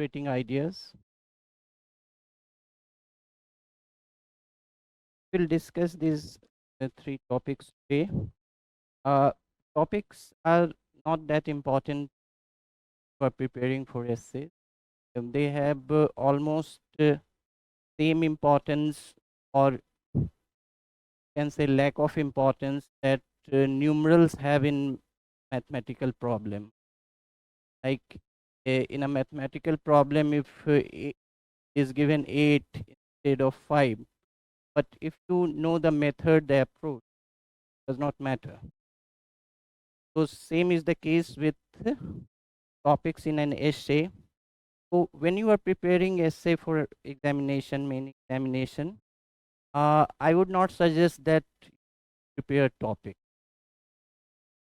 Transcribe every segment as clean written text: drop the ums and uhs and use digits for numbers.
generating ideas. We'll discuss these three topics today. Uh, Topics are not that important for preparing for essays. They have almost same importance, or can say lack of importance, that numerals have in mathematical problem. Like in a mathematical problem, if is given 8 instead of 5, but if you know the method, the approach does not matter. So same is the case with topics in an essay. So when you are preparing essay for examination, main examination, I would not suggest that prepare topic.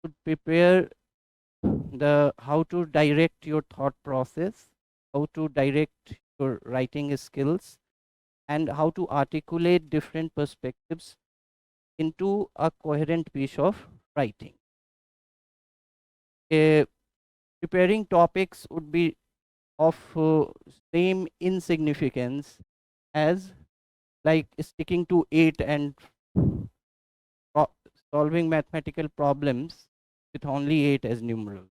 You should prepare the how to direct your thought process, how to direct your writing skills, and how to articulate different perspectives into a coherent piece of writing. Preparing topics would be of same insignificance as like sticking to 8 and pro- solving mathematical problems with only 8 as numerals.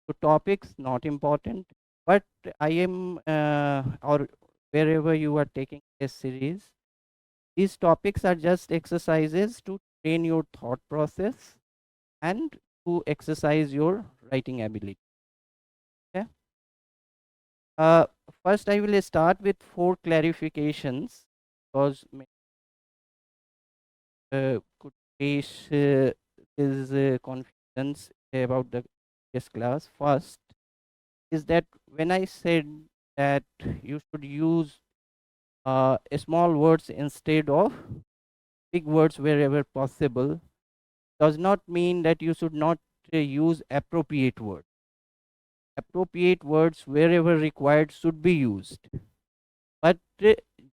So topics not important, but I am or wherever you are taking this series, these topics are just exercises to train your thought process and to exercise your writing ability. Okay. Uh, First, I will start with 4 clarifications, because could face is confusions about the this class. First is that when I said that you should use small words instead of big words wherever possible, does not mean that you should not use appropriate words. Appropriate words wherever required should be used, but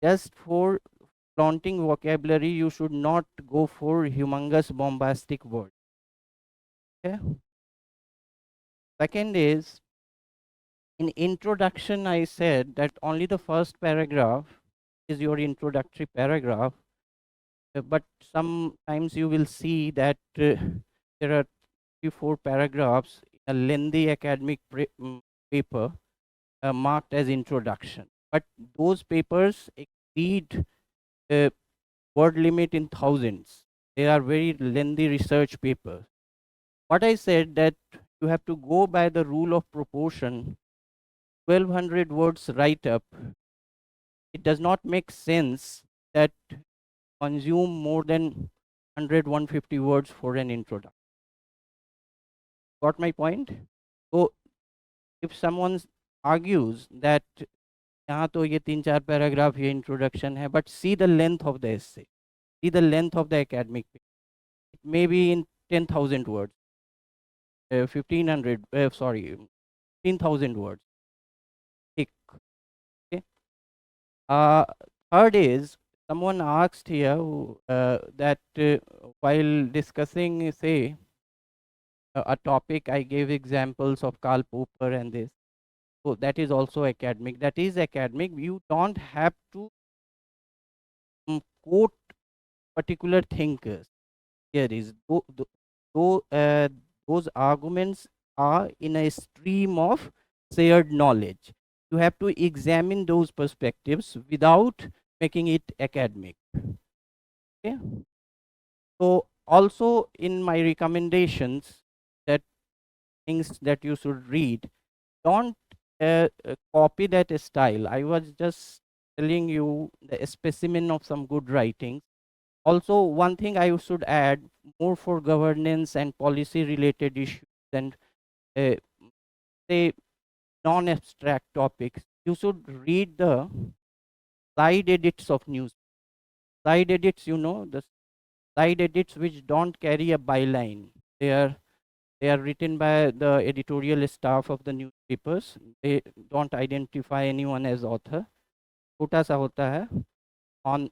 just for flaunting vocabulary, you should not go for humongous bombastic words. Okay. Second is, in introduction I said that only the first paragraph is your introductory paragraph, but sometimes you will see that there are 3 4 paragraphs in a lengthy academic paper marked as introduction, but those papers exceed uh, word limit in thousands. They are very lengthy research papers. What I said, that you have to go by the rule of proportion. 1200 words write up, it does not make sense that consume more than 100 150 words for an introduction. Got my point? So if someone argues that यहाँ तो ये 3 4 paragraph ये introduction है, but see the length of the essay, see the length of the academic paper. It may be in 10,000 words, 1500 sorry 15,000 words thick. Okay. uh, Third is, someone asked here that while discussing say a topic, I gave examples of Karl Popper and this. So that is also academic. That is academic. You don't have to quote particular thinkers. Here is though those arguments are in a stream of shared knowledge. You have to examine those perspectives without making it academic. Okay. So also in my recommendations, that things that you should read, don't copy that style. I was just telling you the specimen of some good writings. Also, one thing I should add, more for governance and policy related issues and uh, say non-abstract topics, you should read the side edits of news. Side edits, the side edits which don't carry a byline. They are written by the editorial staff of the newspapers. They don't identify anyone as author. छोटा सा होता है on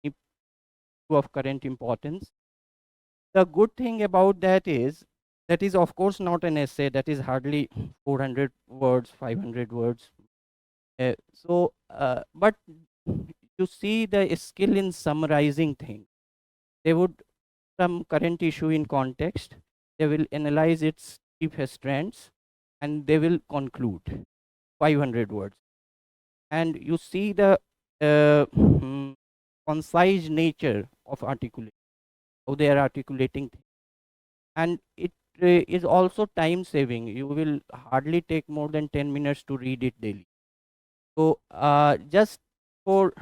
issue of current importance. The good thing about that is That is of course not an essay, that is hardly 400 words, 500 words. But you see the skill in summarizing things. They would some current issue in context, they will analyze its chief strands, and they will conclude 500 words. And you see the concise nature of articulation, how they are articulating things. And it is also time saving. You will hardly take more than 10 minutes to read it daily. So for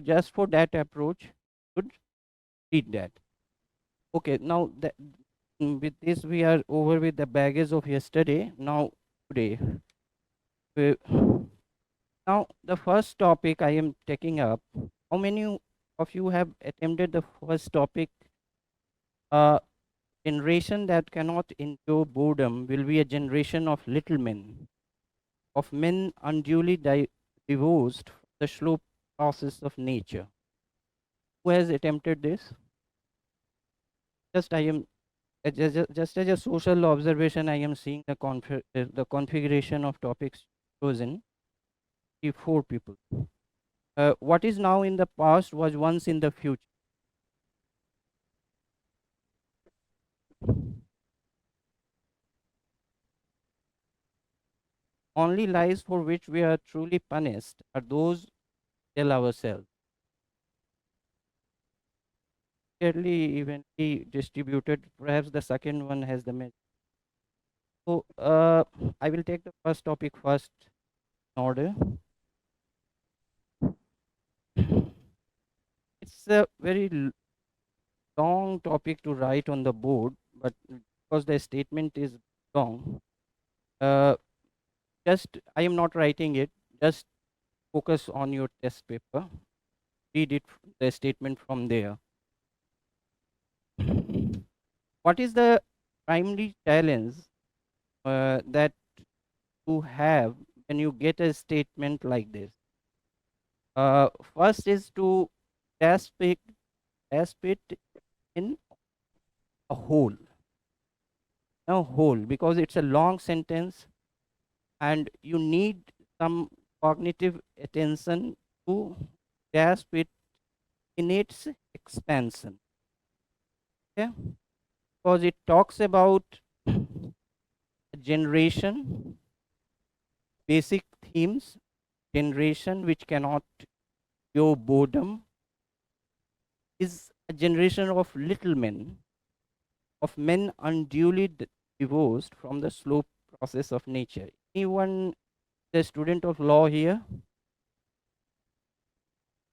just for that approach, should read that. Okay, now that with this we are over with the baggage of yesterday. Now today, we- now the first topic I am taking up. How many of you have attempted the first topic? A generation that cannot endure boredom will be a generation of little men, of men unduly divorced from the slow process of nature. Who has attempted this? Just I am just as a social observation, I am seeing the configuration of topics chosen. See four people. What is now in the past was once in the future. Only lies for which we are truly punished are those we tell ourselves. Fairly evenly distributed. Perhaps the second one has the message. So I will take the first topic first in order. It's a very long topic to write on the board, but because the statement is long, uh, just I am not writing it. Just focus on your test paper. Read it, the statement from there. What is the primary challenge that you have when you get a statement like this? First is to grasp it in a whole, because it's a long sentence and you need some cognitive attention to grasp it in its expansion. Okay, because it talks about a generation, basic themes, generation which cannot go boredom, is a generation of little men, of men unduly divorced from the slow process of nature. Anyone the student of law here?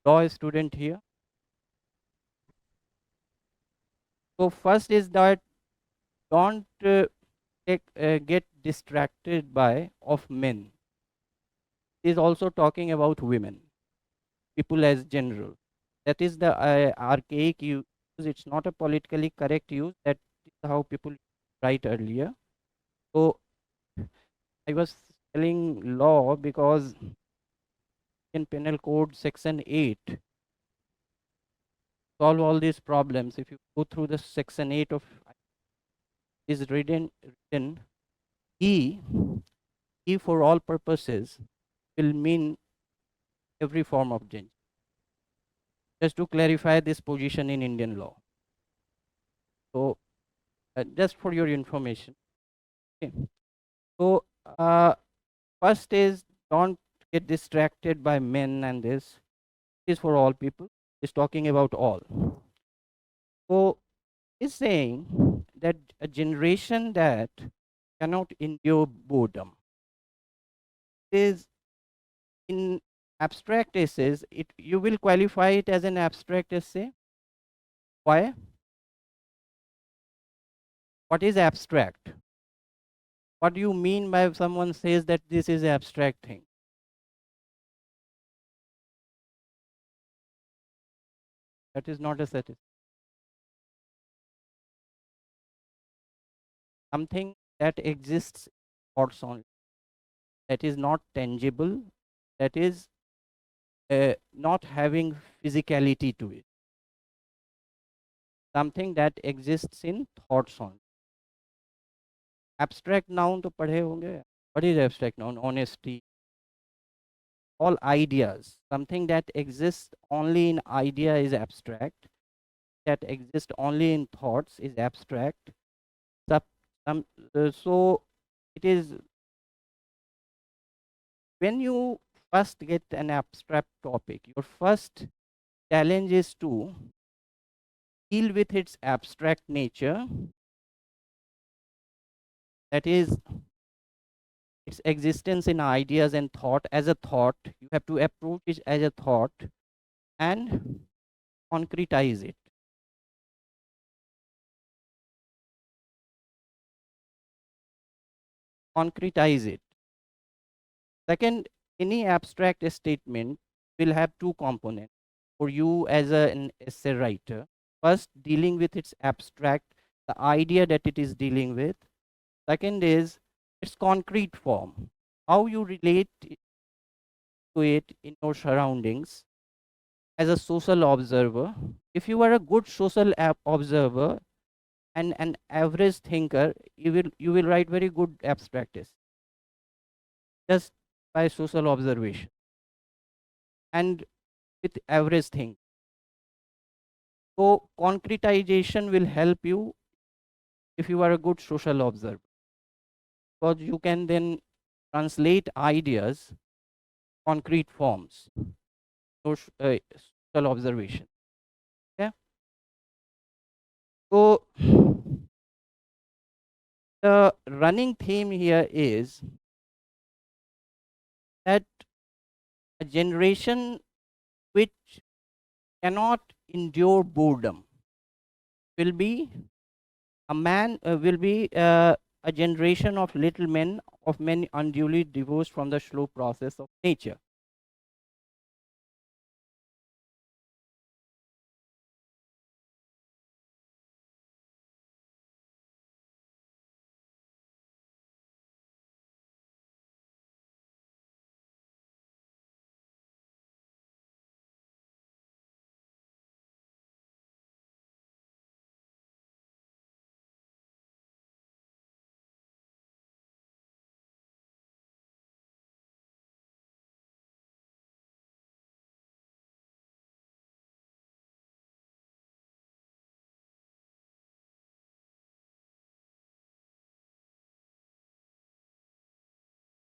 Law student here? So first is that don't get distracted by of men. It is also talking about women, people as general. That is the archaic use. It's not a politically correct use. That is how people write earlier. So I was telling law because in penal code section 8 solve all these problems. If you go through the section 8 of is written E, E for all purposes will mean every form of gender. Just to clarify this position in Indian law. So just for your information. Okay. So first is don't get distracted by men, and this is for all people. It's talking about all. So it's saying that a generation that cannot endure boredom is in abstract essays. It you will qualify it as an abstract essay. Why? What is abstract? What do you mean by if someone says that this is abstract thing? That is not a satisfaction. Something that exists or only, that is not tangible, that is not having physicality to it. something that exists in thoughts only. Abstract noun तो पढ़े होंगे. What is abstract noun? Honesty. All ideas. Something that exists only in idea is abstract. That exists only in thoughts is abstract. Sup- so it is when you first get an abstract topic, your first challenge is to deal with its abstract nature, that is its existence in ideas and thought. As a thought, you have to approach it as a thought and concretize it. Concretize it. Second, any abstract statement will have two components for you as an essay writer. First, dealing with its abstract, the idea that it is dealing with. Second is its concrete form, how you relate to it in your surroundings as a social observer. If you are a good social observer and an average thinker, you will write very good abstracts just by social observation and with average thing. So concretization will help you if you are a good social observer, because you can then translate ideas concrete forms, social observation. Yeah. So the running theme here is that a generation which cannot endure boredom will be a generation of little men, of men unduly divorced from the slow process of nature.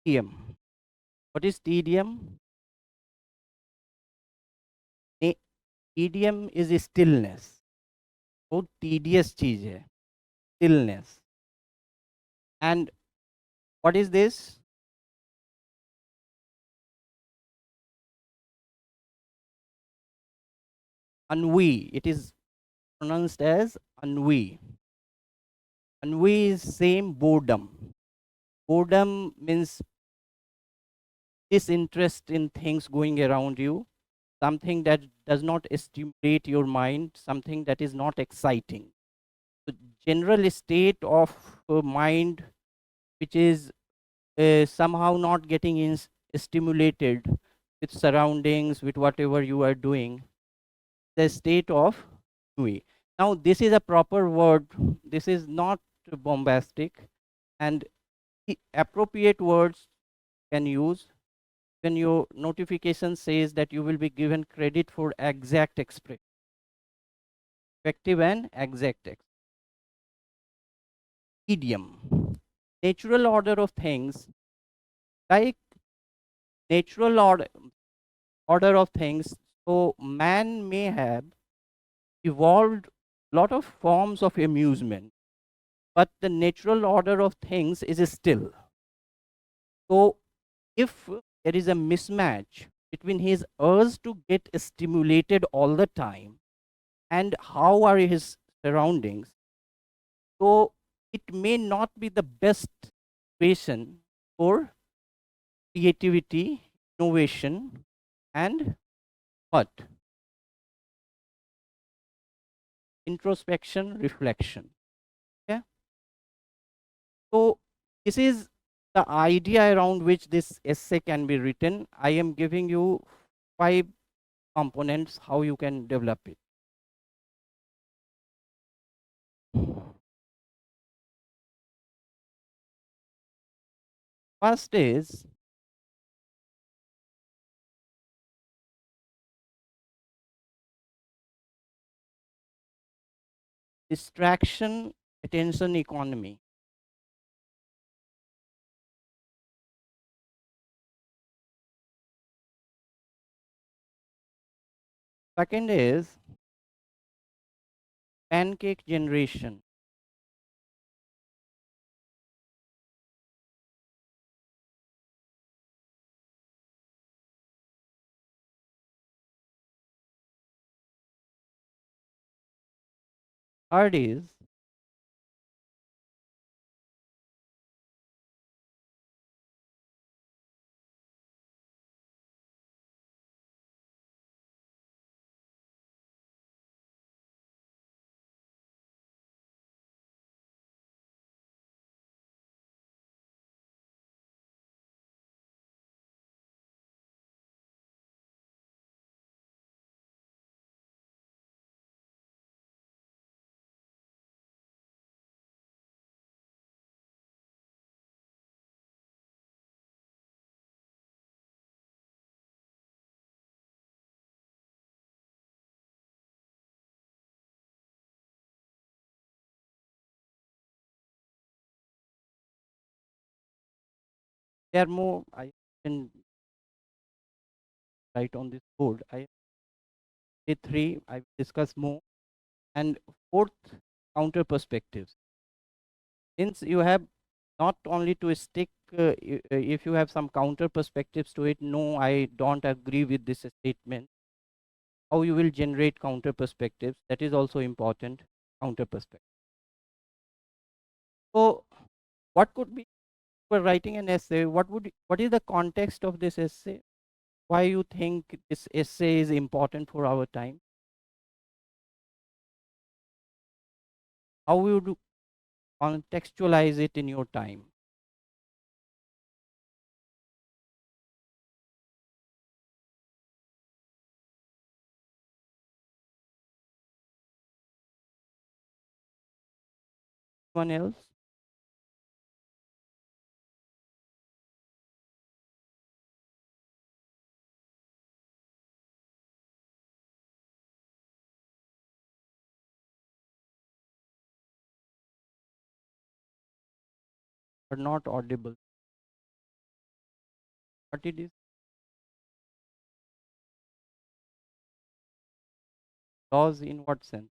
TDM. What is TDM? TDM is stillness. बहुत tedious चीज है, stillness. And what is this? Ennui. It is pronounced as ennui. Ennui is same boredom. Boredom means disinterest in things going around you, something that does not stimulate your mind, something that is not exciting. The general state of mind which is somehow not getting stimulated with surroundings, with whatever you are doing, the state of ennui. Now, this is a proper word. This is not bombastic, and the appropriate words can use when your notification says that you will be given credit for exact expression, effective and exact idiom. Natural order of things, like natural order of things. So man may have evolved lot of forms of amusement, but the natural order of things is still. So if there is a mismatch between his urge to get stimulated all the time and how are his surroundings, so it may not be the best situation for creativity, innovation, and what? Introspection, reflection. Yeah. So this is the idea around which this essay can be written. I am giving you 5 components how you can develop it. First is distraction attention economy. Second is pancake generation. Third is there are more I can write on this board. I did three. I will discuss more. And fourth, counter perspectives. Since you have not only to stick, if you have some counter perspectives to it, no, I don't agree with this statement. How you will generate counter perspectives, that is also important. Counter perspective. So, what could be for writing an essay? What is the context of this essay? Why you think this essay is important for our time? How you do contextualize it in your time? One else? Are not audible. What it is? Laws in what sense?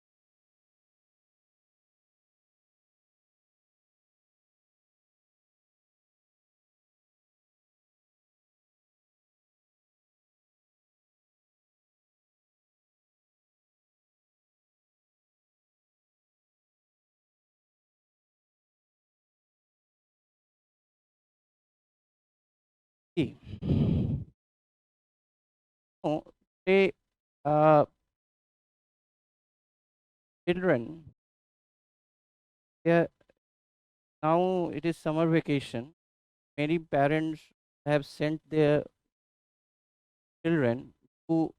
See, no, say, uh, children, they now it is summer vacation. Many parents have sent their children to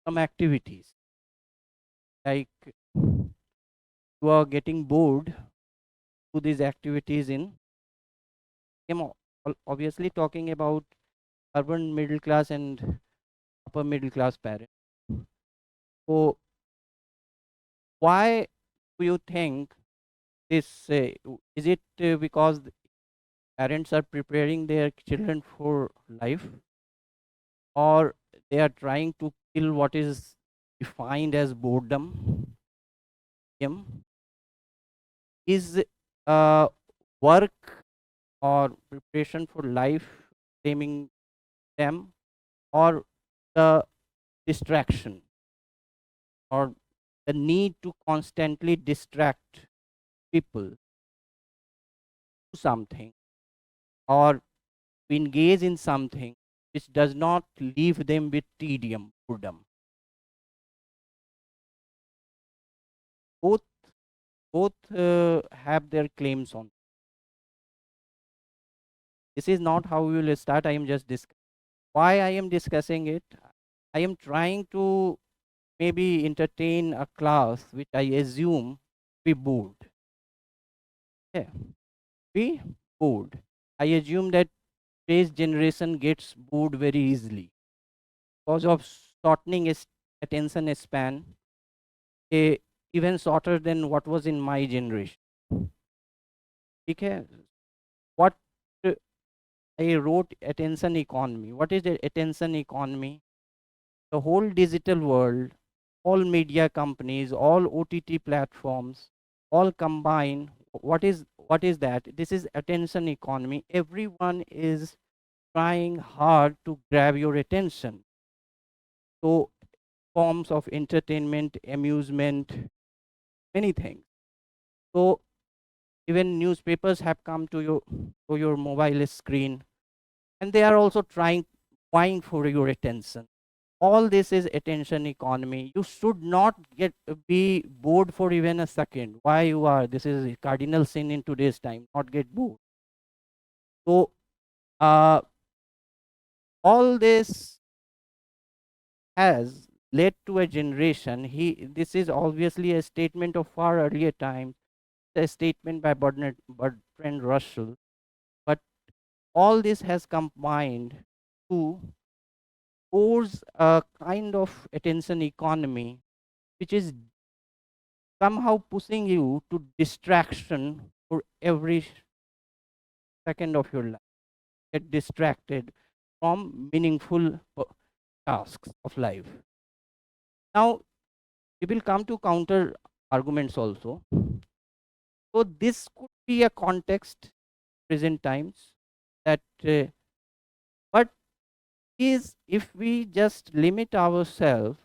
some activities. Like you are getting bored to these activities in obviously talking about urban middle class and upper middle class parents. So why do you think this? Is it because the parents are preparing their children for life, or they are trying to kill what is defined as boredom? Is work or preparation for life claiming them, or the distraction or the need to constantly distract people to something or to engage in something which does not leave them with tedium, boredom? Both both have their claims on. This is not how we will start. I am just why I am discussing it. I am trying to maybe entertain a class which I assume be bored. Yeah, be bored. I assume that today's generation gets bored very easily because of shortening its attention span, eh, even shorter than what was in my generation. Okay, what uh, I wrote attention economy. What is the attention economy? The whole digital world, all media companies, all OTT platforms, all combine. What is that? This is attention economy. Everyone is trying hard to grab your attention. So forms of entertainment, amusement, many things. So even newspapers have come to your mobile screen, and they are also trying vying for your attention. All this is attention economy. You should not get be bored for even a second. Why you are? This is a cardinal sin in today's time. Not get bored. So uh, all this has led to a generation. This is obviously a statement of far earlier times, a statement by Bertrand Russell. But all this has combined to force a kind of attention economy which is somehow pushing you to distraction for every second of your life. Get distracted from meaningful tasks of life. Now, we will come to counter arguments also. So, this could be a context, present times, that, but is if we just limit ourselves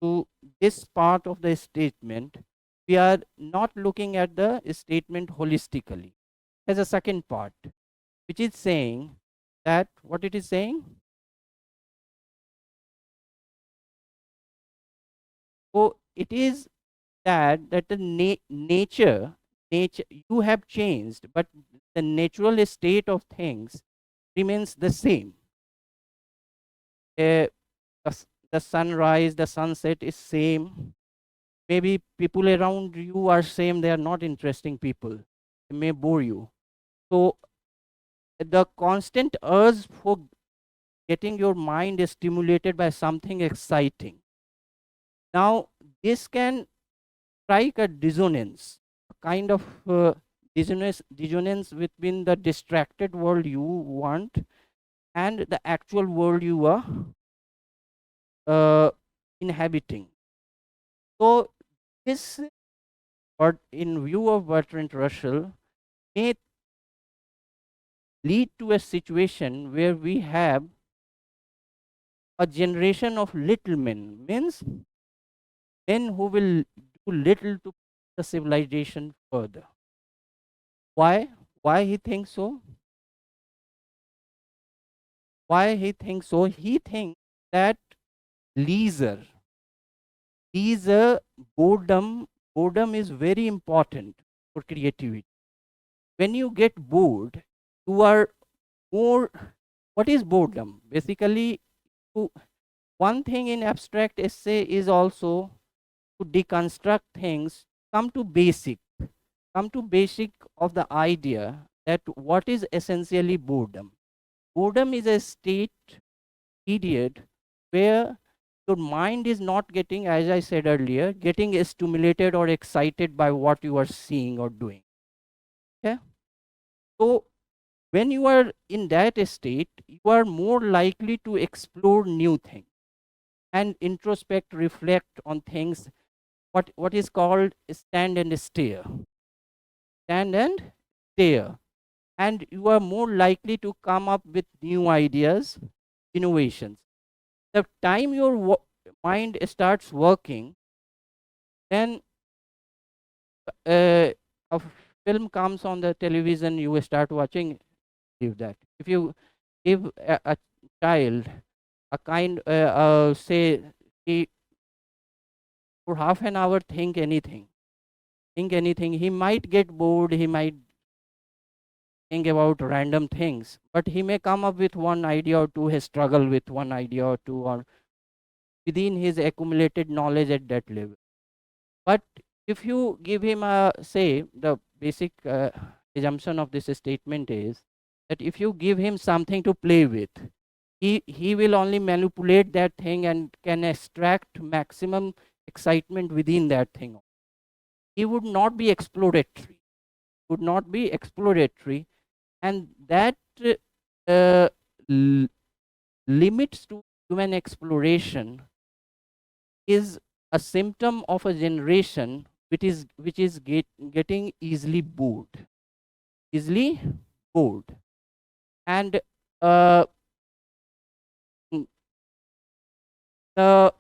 to this part of the statement, we are not looking at the statement holistically. There's a second part, which is saying that what it is saying. So it is that the nature you have changed, but the natural state of things remains the same. Uh, the sunrise, the sunset is same. Maybe people around you are same. They are not interesting people. They may bore you. So the constant urge for getting your mind stimulated by something exciting. Now, this can strike a dissonance, a kind of dissonance between the distracted world you want and the actual world you are inhabiting. So, this, but in view of Bertrand Russell, may lead to a situation where we have a generation of little men, means men who will do little to the civilization further. Why? Why he thinks so? Why he thinks so? He thinks that leisure, leisure, boredom is very important for creativity. When you get bored, you are more. What is boredom? Basically, to, one thing in abstract essay is also to deconstruct things, come to basic of the idea that what is essentially boredom. Boredom is a state period where your mind is not getting, as I said earlier, getting stimulated or excited by what you are seeing or doing. Okay? So when you are in that state, you are more likely to explore new things and introspect, reflect on things, what is called stand and stare. Stand and stare. And you are more likely to come up with new ideas, innovations. The time your mind starts working, then a film comes on the television, you start watching. Leave that. If you give a child a kind, say, he for half an hour think anything, he might get bored, he might think about random things, but he may come up with one idea or two, he struggle with one idea or two, or within his accumulated knowledge at that level. But If you give him a, say, the basic assumption of this statement is that if you give him something to play with, he will only manipulate that thing and can extract maximum excitement within that thing. He would not be exploratory, would not be exploratory, and that uh, l- limits to human exploration is a symptom of a generation getting easily bored. And uh, mm, the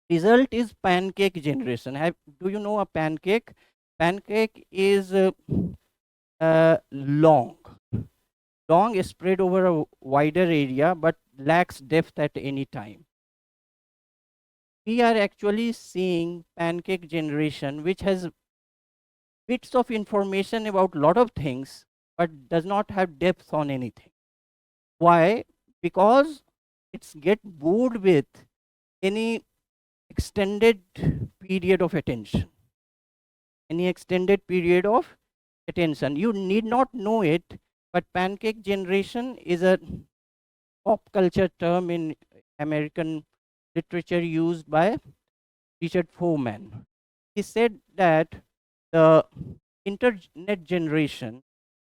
result is pancake generation. Do you know a pancake? Pancake is long, long spread over a wider area, but lacks depth at any time. We are actually seeing pancake generation, which has bits of information about lot of things, but does not have depth on anything. Why? Because it's get bored with any extended period of attention. Any extended period of attention. You need not know it, but pancake generation is a pop culture term in American literature used by Richard Foreman. He said that the internet generation,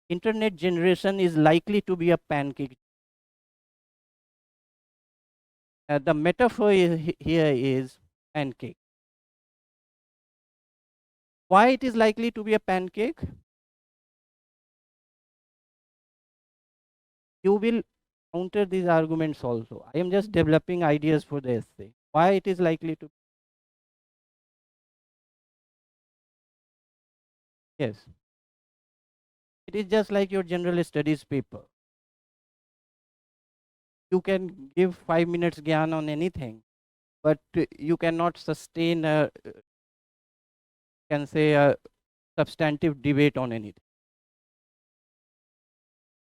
internet generation is likely to be a pancake. The metaphor here is pancake. Why it is likely to be a pancake? You will counter these arguments also. I am just developing ideas for the essay. Why it is likely to? Yes, it is just like your general studies paper. You can give 5 minutes gyan on anything, but you cannot sustain a, can say, a substantive debate on anything.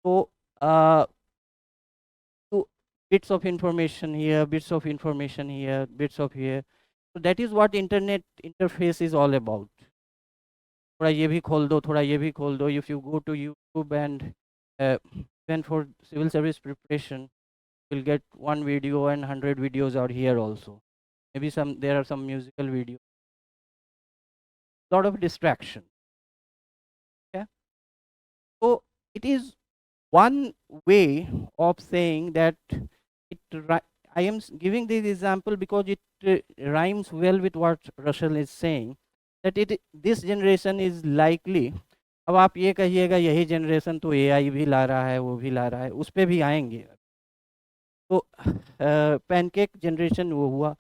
So, uh, so bits of information here, bits of information here, bits of here. So that is what internet interface is all about. थोड़ा ये भी खोल दो, थोड़ा ये भी खोल दो. If you go to YouTube and even for civil service preparation, you'll get one video and 100 videos are here also. Maybe there are some musical videos. Lot of distraction. Okay, so it is one way of saying that I am giving this example because it rhymes well with what Russell is saying, that this generation is likely. अब आप ये कहिएगा यही generation तो AI भी ला रहा है, वो भी ला रहा है, उस पे भी आएंगे. तो पैनकेक जनरेशन वो हुआ.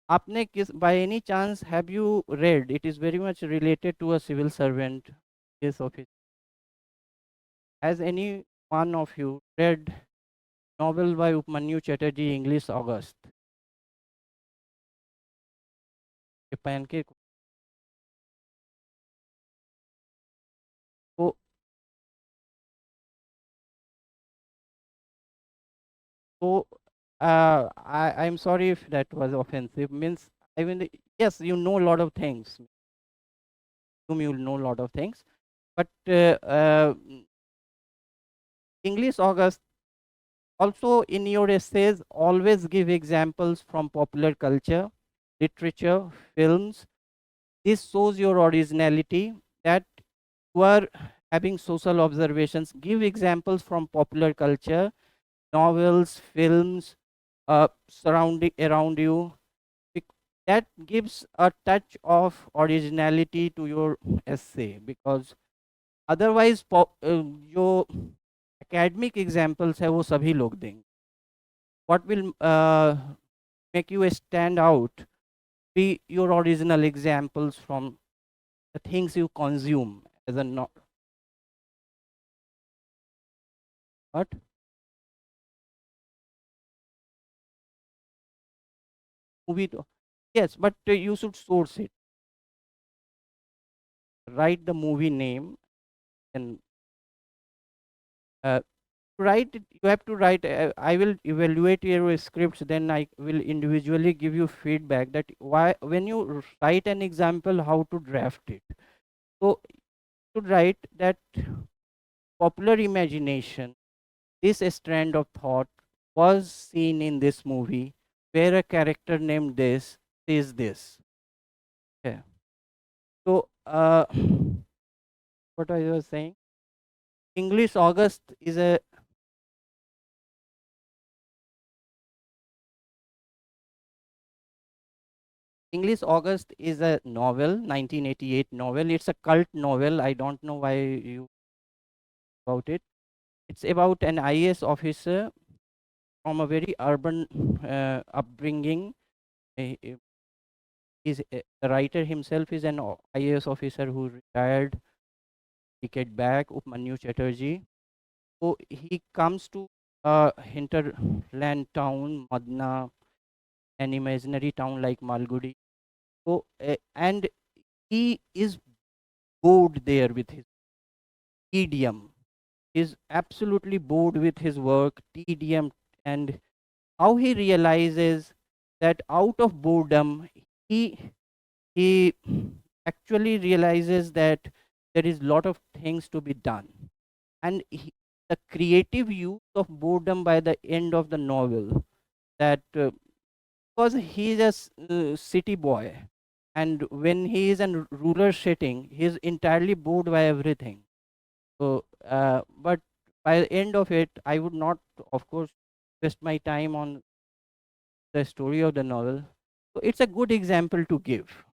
आपने किस, by any chance have you read, it is very much related to a civil servant case of it. Has any one of you read novel by Upmanyu Chatterjee, English August? A pancake. So, so I'm sorry if that was offensive. Means, I mean, yes, you know a lot of things. You know a lot of things, but English August also in your essays always give examples from popular culture, literature, films. This shows your originality, that you are having social observations. Give examples from popular culture, novels, films, surrounding around you. That gives a touch of originality to your essay, because otherwise जो academic examples है वो सभी लोग देंगे. What will make you stand out be your original examples from the things you consume as a what? Movie. Yes, but you should source it. Write the movie name and write it, you have to write. I will evaluate your scripts, then I will individually give you feedback that why when you write an example how to draft it. So to write that popular imagination, this strand of thought was seen in this movie where a character named this says this. Okay. So what I was saying, English August is a English August is a novel, 1988 novel. It's a cult novel. I don't know why you about it. It's about an IAS officer from a very urban upbringing. The writer himself is an IAS officer who retired decade back, Upmanyu Chatterjee. So he comes to a hinterland town, Madna, an imaginary town like Malgudi. So and he is bored there with his tedium. Is absolutely bored with his work, tedium, and how he realizes that out of boredom, he he actually realizes that there is lot of things to be done, and the creative use of boredom by the end of the novel, that because he is a city boy, and when he is in rural setting, he is entirely bored by everything. So, but by the end of it, I would not, of course, waste my time on the story of the novel. So it's a good example to give.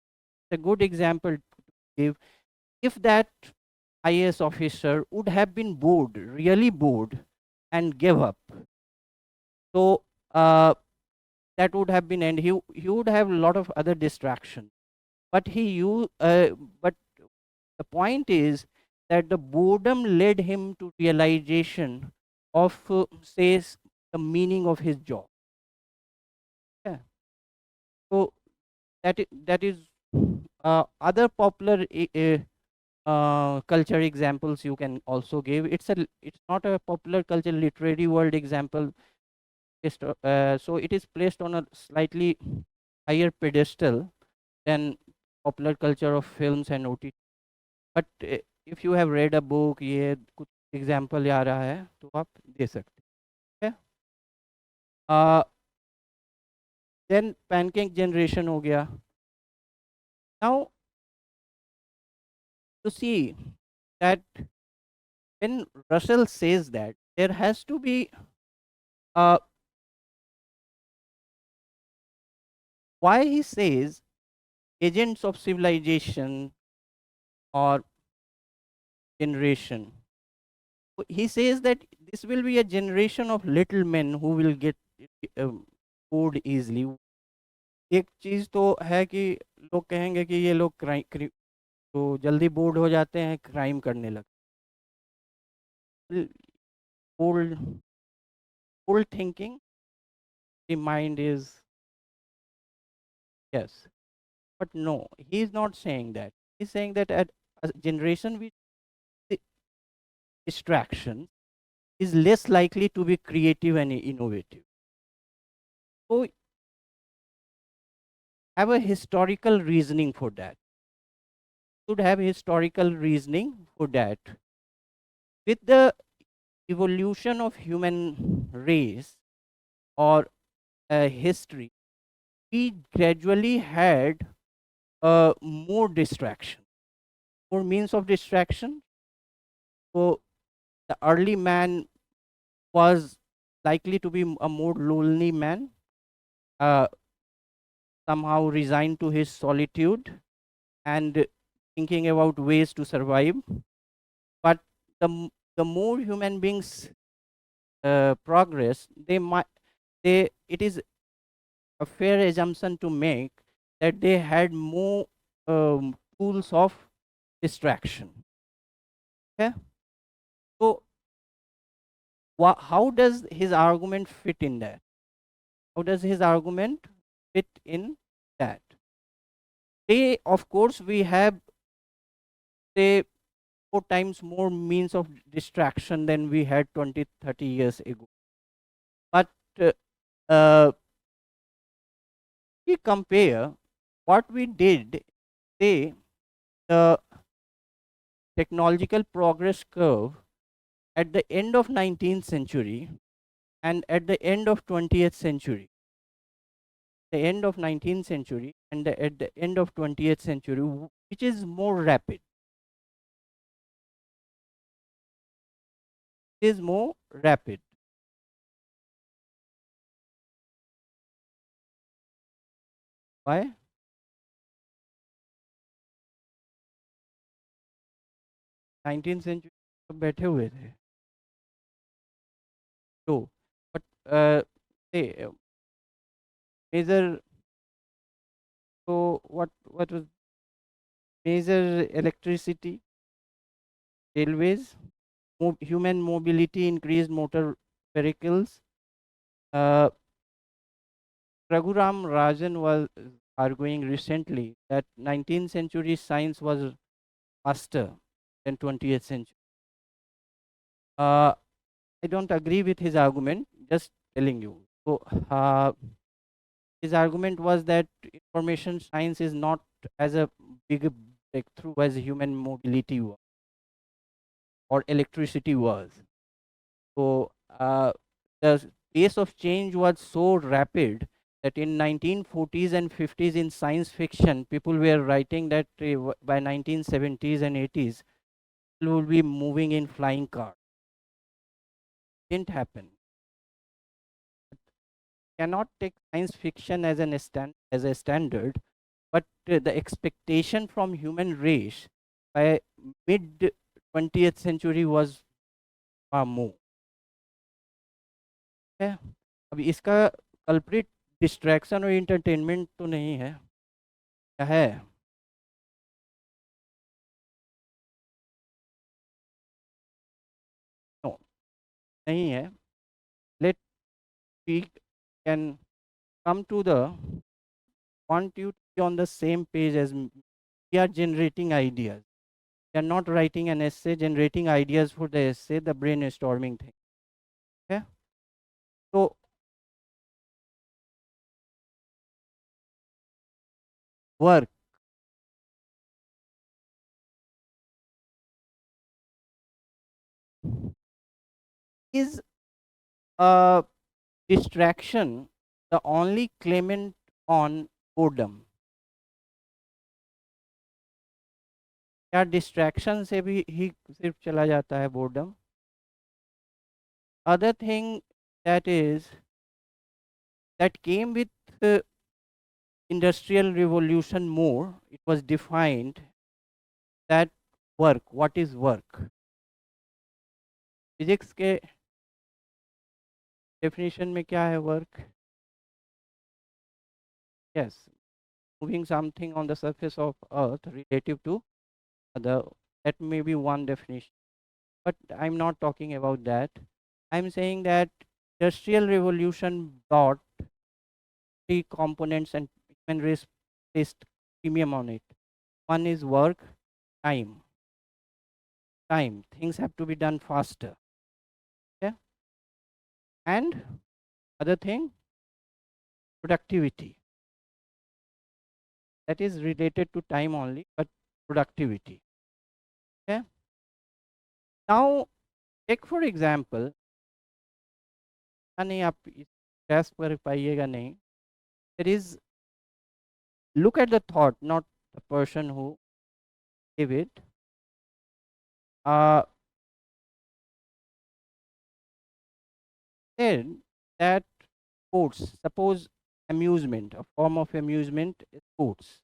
It's a good example to give. If that IAS officer would have been bored, really bored, and gave up, so that would have been end. He would have a lot of other distractions. But but the point is that the boredom led him to realization of says the meaning of his job. Yeah. So that is other popular culture examples you can also give. It's not a popular culture literary world example. So it is placed on a slightly higher pedestal than popular culture of films and OTT. But if you have read a book, ये कुछ example आ रहा है तो आप दे सकते हैं. Then pancake generation हो गया. Now to see that when Russell says that there has to be uh, why he says agents of civilization or generation. He says that this will be a generation of little men who will get bored easily. एक चीज तो है कि लोग कहेंगे कि ये लोग तो जल्दी बोर्ड हो जाते हैं, क्राइम करने लगते. Old old thinking, the mind is, yes, but no, he is not saying that. He's saying that at a generation with the distraction is less likely to be creative and innovative. So have a historical reasoning for that. Should have historical reasoning for that. With the evolution of human race or history, we gradually had more distraction, more means of distraction. So the early man was likely to be a more lonely man, uh, somehow resigned to his solitude and thinking about ways to survive. But the more human beings progress, they might they it is a fair assumption to make that they had more tools of distraction. Okay, so how does his argument fit in that? How does his argument fit in that? They, of course, we have say 4 times more means of distraction than we had 20-30 years ago. But uh, we compare what we did, say, the technological progress curve at the end of 19th century and at the end of 20th century. The end of 19th century and at the end of 20th century, which is more rapid, is more rapid. Why? 19th century तो बैठे हुए थे तो but say major, so what was major? Electricity, railways, human mobility, increased motor vehicles. uh, Raghuram Rajan was arguing recently that 19th century science was faster than 20th century. uh, I don't agree with his argument, just telling you. So his argument was that information science is not as a big breakthrough as human mobility or electricity was. So the pace of change was so rapid that in 1940s and 50s in science fiction, people were writing that by 1970s and 80s, people will be moving in flying cars. Didn't happen. Cannot take science fiction as as a standard, but the expectation from human race by mid 20th century was far more. है अभी इसका culprit distraction और entertainment तो नहीं है, क्या है? No, नहीं है. Let we can come to the want you to be on the same page as we are generating ideas. We are not writing an essay, generating ideas for the essay, the brainstorming thing. Okay? So work is a distraction, the only claimant on boredom. क्या distraction से भी ही सिर्फ चला जाता है boredom? Other thing that is that came with uh, industrial revolution more, it was defined that work, what is work? Physics के definition में क्या है work? Yes, moving something on the surface of earth relative to other. That may be one definition, but I'm not talking about that. I'm saying that industrial revolution brought three components and human race placed premium on it. One is work, time. Time. Things have to be done faster. Okay? And other thing, productivity. That is related to time only, but productivity. Okay? Now, take for example, नहीं आप grasp कर पाइएगा नहीं. There is, look at the thought, not the person who gave it. Said that sports, suppose amusement, a form of amusement is sports.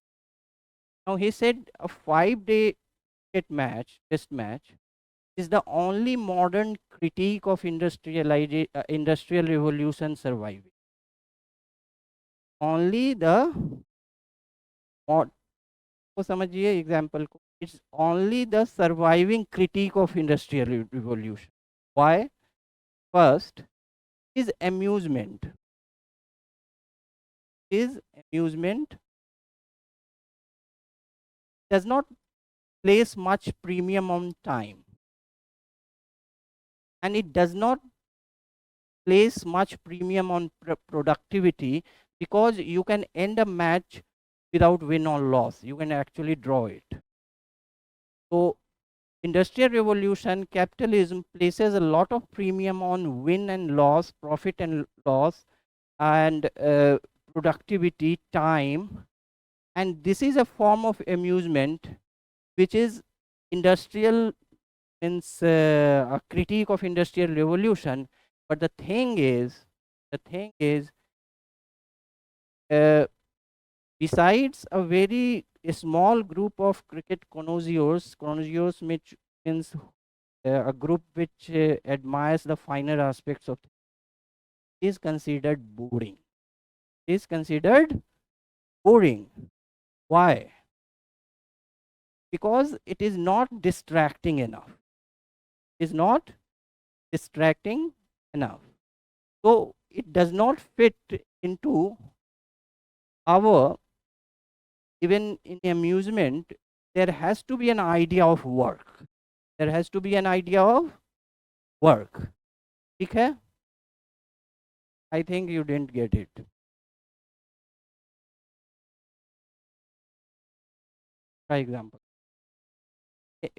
Now he said a 5-day cricket match, test match, is the only modern critique of industrial revolution surviving. Only the को समझिए example को, it's only the surviving critic of industrial revolution. Why? First is amusement. Is amusement does not place much premium on time, and it does not place much premium on productivity, because you can end a match without win or loss. You can actually draw it. So industrial revolution, capitalism places a lot of premium on win and loss, profit and loss, and productivity, time. And this is a form of amusement which is industrial, means a critique of industrial revolution. But the thing is uh, besides a very small group of cricket connoisseurs, which means a group which admires the finer aspects of, is considered boring. Is considered boring. Why? Because it is not distracting enough. Is not distracting enough. So it does not fit into our, even in amusement, there has to be an idea of work. There has to be an idea of work. Okay? I think you didn't get it. Try example. Eh,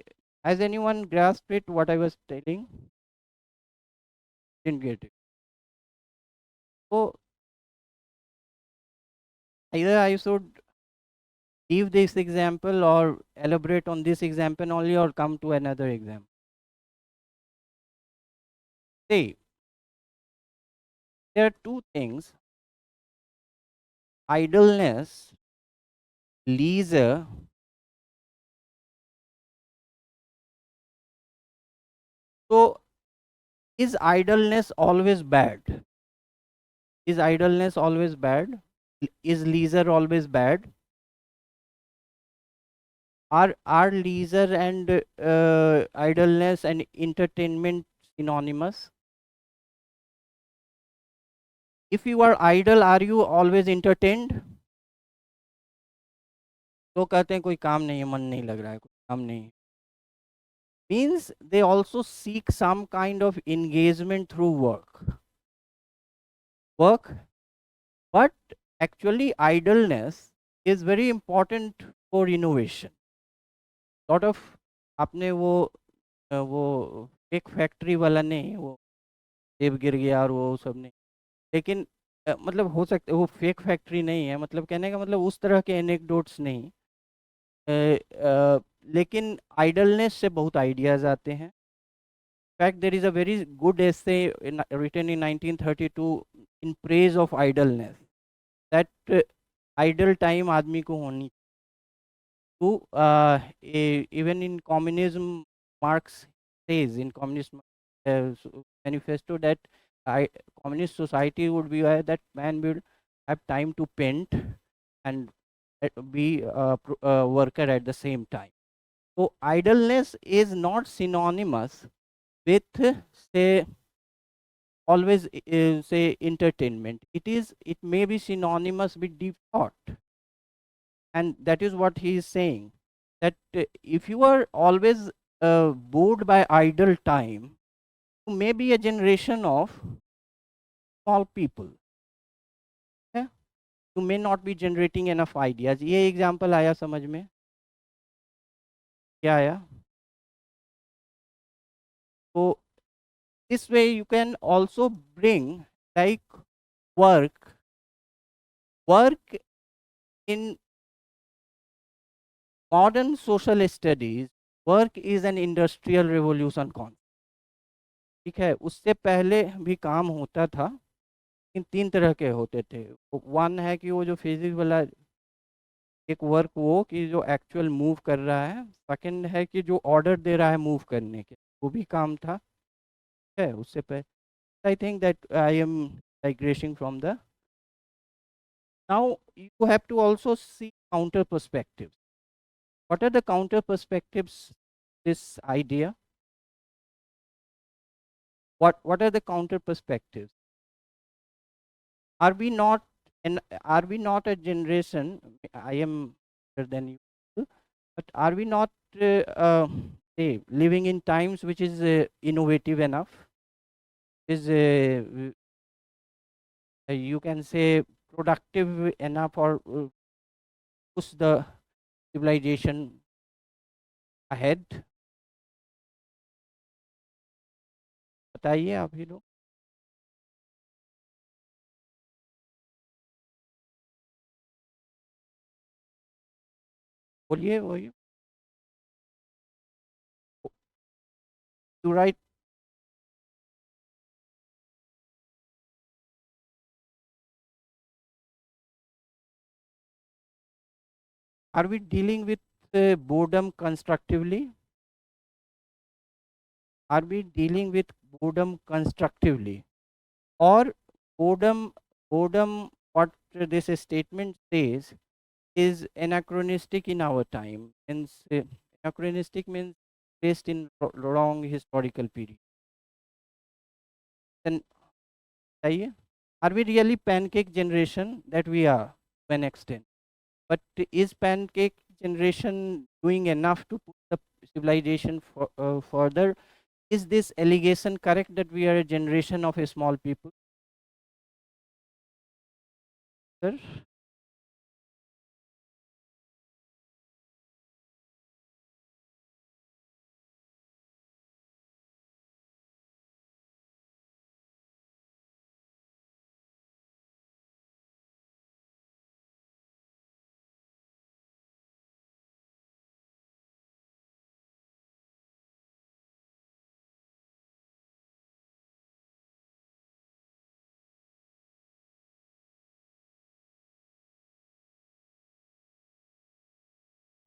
Has anyone grasped it what I was telling? Didn't get it. So either I should leave this example or elaborate on this example only, or come to another example. See, there are two things: idleness, leisure. So is idleness always bad? Is idleness always bad? Is leisure always bad? Are leisure and idleness and entertainment synonymous? If you are idle, are you always entertained? तो कहते हैं कोई काम नहीं है, मन नहीं लग रहा है, कोई काम नहीं है. Means they also seek some kind of engagement through work. But actually idleness is very important for innovation. Lot of, आपने वो एक फैक्ट्री वाला नहीं, वो सेब गिर गया और वो सब नहीं, लेकिन मतलब हो सकता है वो फेक फैक्ट्री नहीं है, मतलब कहने का मतलब उस तरह के एनेक्डोट्स नहीं. लेकिन आइडलनेस से बहुत आइडियाज आते हैं. Fact, there is a very good essay written in 1932 in praise of idleness, that idle time आदमी को होनी. To even in communism, Marx says in communist manifesto that I, communist society would be where that man will have time to paint and be a worker at the same time. So idleness is not synonymous with say always say entertainment. It may be synonymous with deep thought, and that is what he is saying, that if you are always bored by idle time, you may be a generation of small people. Yeah? You may not be generating enough ideas. ये example आया समझ में? क्या आया? So this way you can also bring like work in modern social studies. Work is an industrial revolution concept. ठीक है, उससे पहले भी काम होता था, इन तीन तरह के होते थे. वन है कि वो जो फिजिक्स वाला एक वर्क, वो कि जो एक्चुअल मूव कर रहा है. सेकंड है कि जो ऑर्डर दे रहा है मूव करने के, वो भी काम था. है उससे पहले. I think that I am digressing from the. Now you have to also see counter perspectives. What are the counter perspectives? This idea. What are the counter perspectives? Are we not, and are we not a generation? I am better than you, but are we not living in times which is innovative enough, is you can say productive enough, or push the civilization ahead. बताइए आप ही लोग. बोलिए वही. You right. Are we dealing with boredom constructively? Are we dealing with boredom constructively, or boredom what this statement says is anachronistic in our time? Means anachronistic means based in wrong historical period. Then बताइए, are we really pancake generation? That we are to an extent, but is pancake generation doing enough to put the civilization further? Is this allegation correct that we are a generation of a small people? Sir?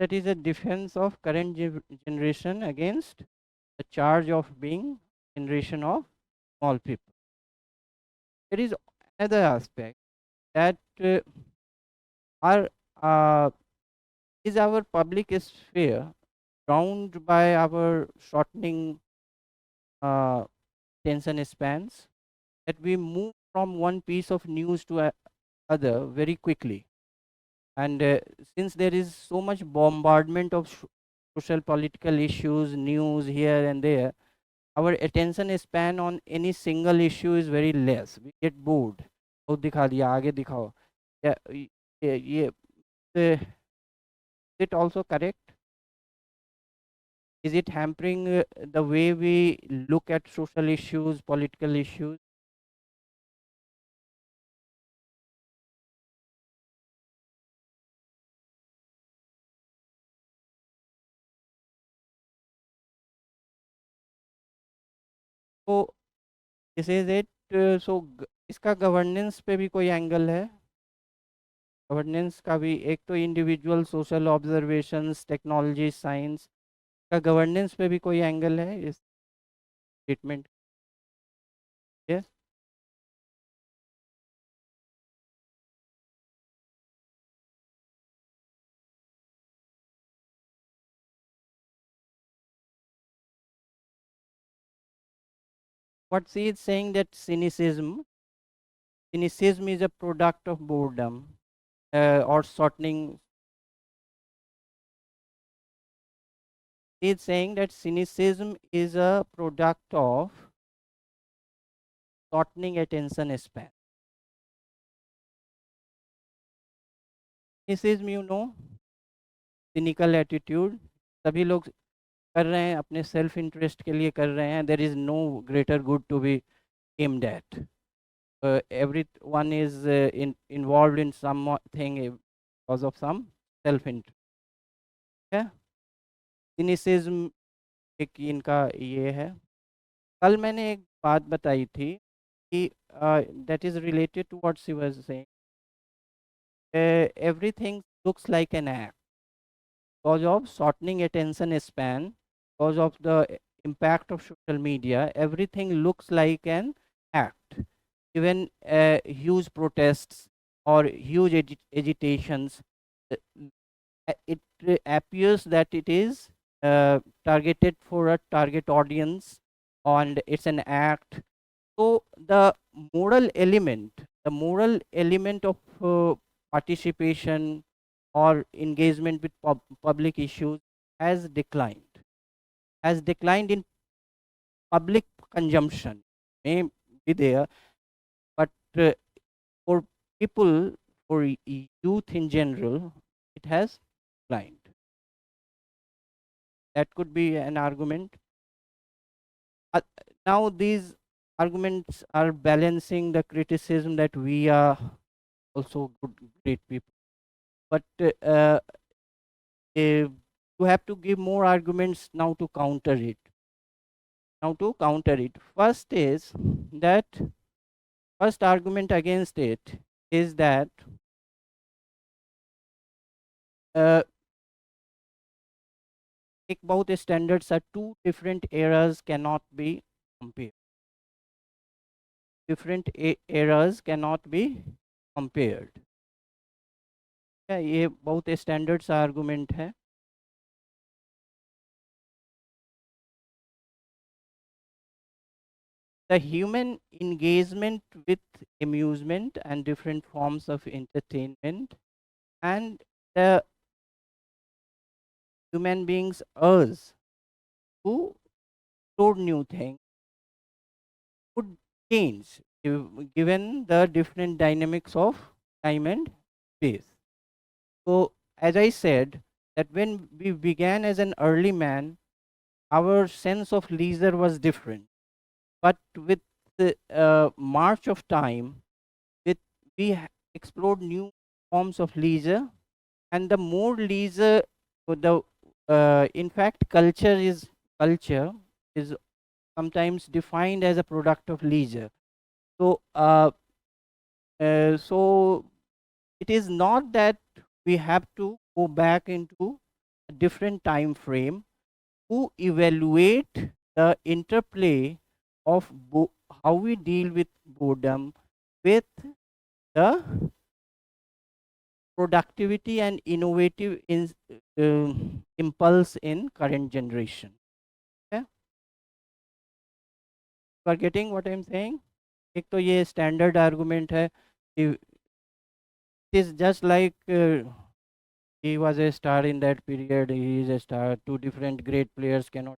That is a defense of current generation against the charge of being generation of small people. There is another aspect that our is our public sphere bound by our shortening uh, attention spans, that we move from one piece of news to other very quickly. And since there is so much bombardment of social political issues, news here and there, our attention span on any single issue is very less. We get bored. बहुत दिखा दिया, आगे दिखाओ. Yeah, ये is it also correct? Is it hampering the way we look at social issues, political issues? So this is it. So इसका governance पे भी कोई एंगल है? गवर्नेंस का भी एक तो individual social observations, technology, science का गवर्नेंस पे भी कोई एंगल है इस statement? Yes. What she is saying that cynicism is a product of boredom or shortening. She is saying that cynicism is a product of shortening attention span. Cynicism, you know, cynical attitude. सभी लोग कर रहे हैं, अपने self interest के लिए कर रहे हैं. There is no greater good to be aimed at. Everyone is involved in something because of some self interest. है. cynicism एक इनका ये है. कल मैंने एक बात बताई थी कि that is related to what she was saying. Everything looks like an act because of shortening attention span, because of the impact of social media. Everything looks like an act. Even huge protests or huge agitations, uh, it appears that it is targeted for a target audience, and it's an act. So the moral element of participation or engagement with public issues has declined in public consumption. May be there, but for people, for youth in general, it has declined. That could be an argument. Uh, Now these arguments are balancing the criticism that we are also good, great people. But you have to give more arguments now to counter it. First is that first argument against it is that uh, both standards are two different eras, cannot be compared. Different eras cannot be compared. क्या ये बहुत standards argument है. The human engagement with amusement and different forms of entertainment, and the human beings urge to explore new things would change given the different dynamics of time and space. So, as I said, that when we began as an early man, our sense of leisure was different. But with the march of time, with explored new forms of leisure, and the more leisure, the in fact, culture is sometimes defined as a product of leisure. So, so it is not that we have to go back into a different time frame to evaluate the interplay of how we deal with boredom with the productivity and innovative impulse in current generation. Yeah, you are getting what I'm saying? एक तो ये standard argument है कि it is just like he was a star in that period, he is a star, two different great players cannot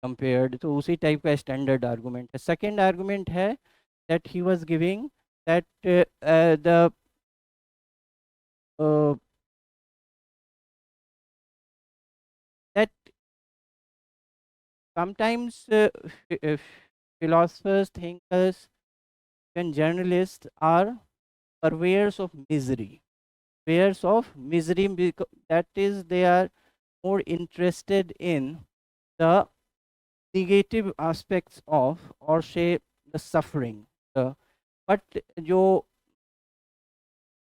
compared. तो उसी type का standard argument है. Second argument है that he was giving that the uh, that sometimes philosophers, thinkers, and journalists are purveyors of misery. Purveyors of misery, because that is, they are more interested in the negative aspects of, or say, the suffering. But जो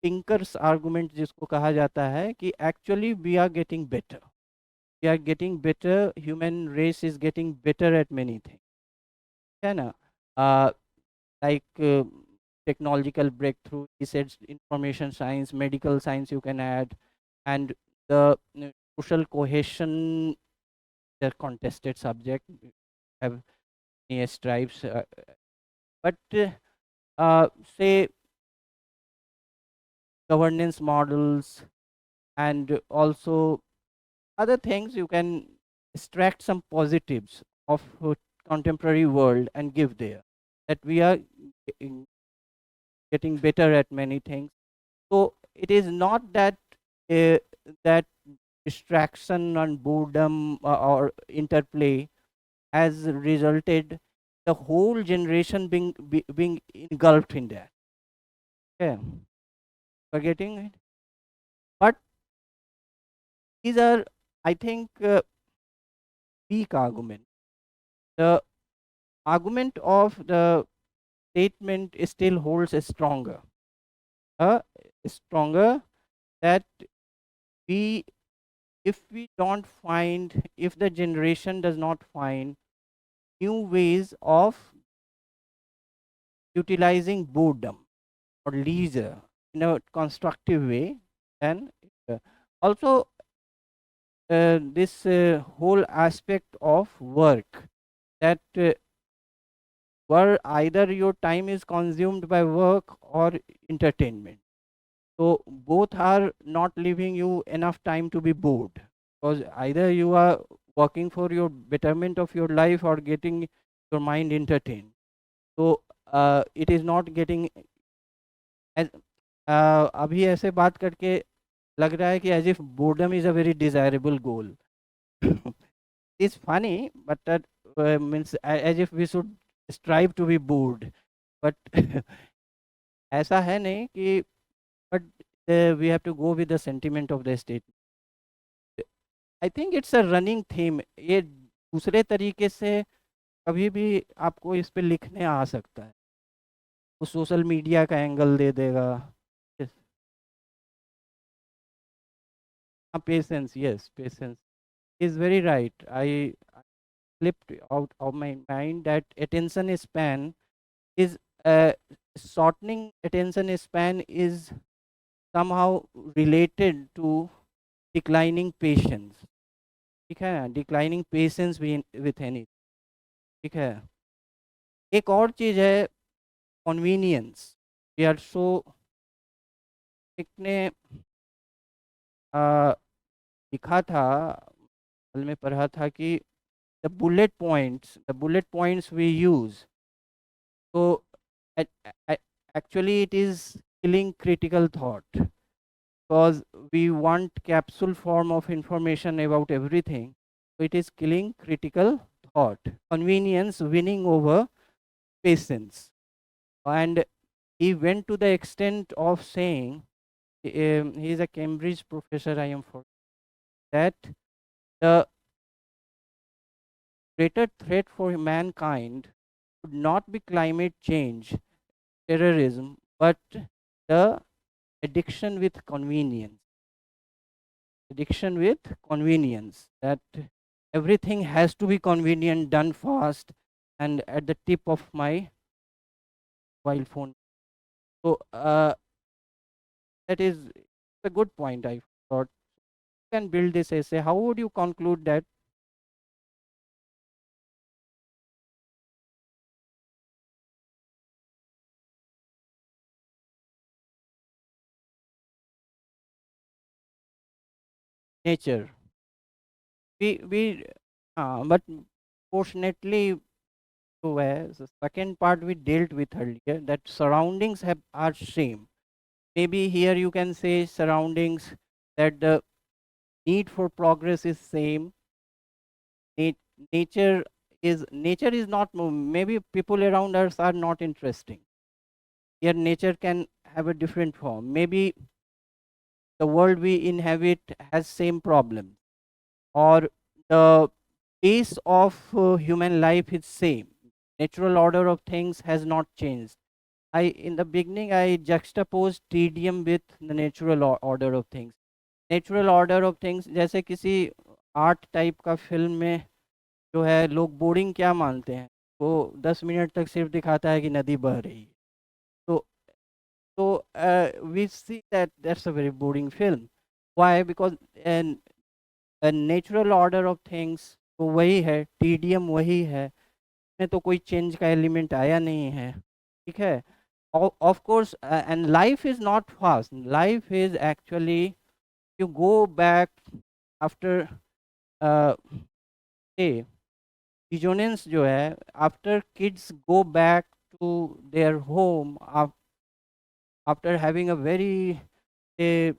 thinkers argument जिसको कहा जाता है कि actually we are getting better, we are getting better, human race is getting better at many thing, है ना. Like technological breakthrough, he said, information science, medical science you can add, and the social cohesion, the contested subject, have many stripes, but say governance models, and also other things, you can extract some positives of contemporary world and give there, that we are getting better at many things. So it is not that uh, that distraction and boredom or interplay has resulted the whole generation being engulfed in that. Yeah, forgetting it. But these are, I think, weak argument. The argument of the statement still holds stronger, uh, stronger, that we, if we don't find, if the generation does not find new ways of utilizing boredom or leisure in a constructive way, then also this whole aspect of work, that where either your time is consumed by work or entertainment, so both are not leaving you enough time to be bored. because either you are working for your betterment of your life or getting your mind entertained. So it is not getting as अभी ऐसे बात करके लग रहा है कि as if boredom is a very desirable goal. It's funny, but that means as if we should strive to be bored. But ऐसा है नहीं कि but we have to go with the sentiment of the state. I think it's a running theme. ये दूसरे तरीके से कभी भी आपको इस पे लिखने आ सकता है, वो सोशल मीडिया का एंगल दे देगा. Yes. Patience, yes, patience is very right. I slipped out of my mind that attention span is shortening attention span is somehow related to declining patience. ठीक है ना, डिक्लाइनिंग पेशेंस विथ एनी. ठीक है. एक और चीज़ है convenience. We are so, एक ने आ, लिखा था, कल में पढ़ा था कि the bullet points we use, so actually it is killing critical thought, because we want capsule form of information about everything, so it is killing critical thought. Convenience winning over patience. And he went to the extent of saying, he is a Cambridge professor, I am for that, the greater threat for mankind would not be climate change, terrorism, but the addiction with convenience. Addiction with convenience, that everything has to be convenient, done fast, and at the tip of my mobile phone. So that is a good point, I thought. You can build this essay. How would you conclude that? Nature. We but fortunately, the second part we dealt with earlier, that surroundings have are same. Maybe here you can say surroundings, that the need for progress is same. Na- nature nature is not maybe people around us are not interesting. Here nature can have a different form. Maybe the world we inhabit has same problem, or the pace of human life is same. Natural order of things has not changed. I in the beginning I juxtaposed tedium with the natural order of things. Natural order of things, जैसे किसी art type का film में जो है लोग boring क्या मानते हैं, वो 10 मिनट तक सिर्फ दिखाता है कि नदी बह रही है. तो we see that that's a very boring film. Why? Because a natural order of things तो वही है, टीडीएम वही है, में तो कोई चेंज का एलिमेंट आया नहीं है. ठीक है. Of course, and life is not fast. Life is actually, you go back after uh, say resonance जो है, after kids go back to their home after having a very say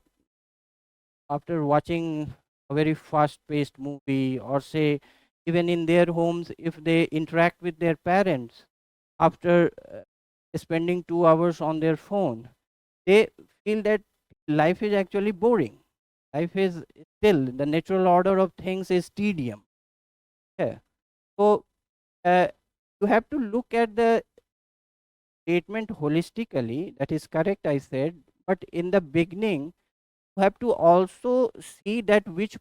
after watching a very fast paced movie, or say even in their homes if they interact with their parents after spending 2 hours on their phone, they feel that life is actually boring. Life is still, the natural order of things is tedium. Yeah. So uh, you have to look at the statement holistically. That is correct, I said. But in the beginning, you have to also see that which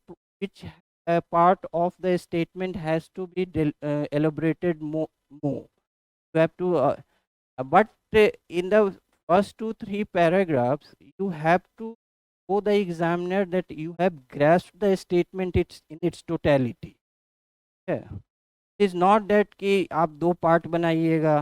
part of the statement has to be elaborated more. You have to, but in the first 2 3 paragraphs, you have to show the examiner that you have grasped the statement in its totality. Yeah. It is not that कि आप 2 part बनाइएगा,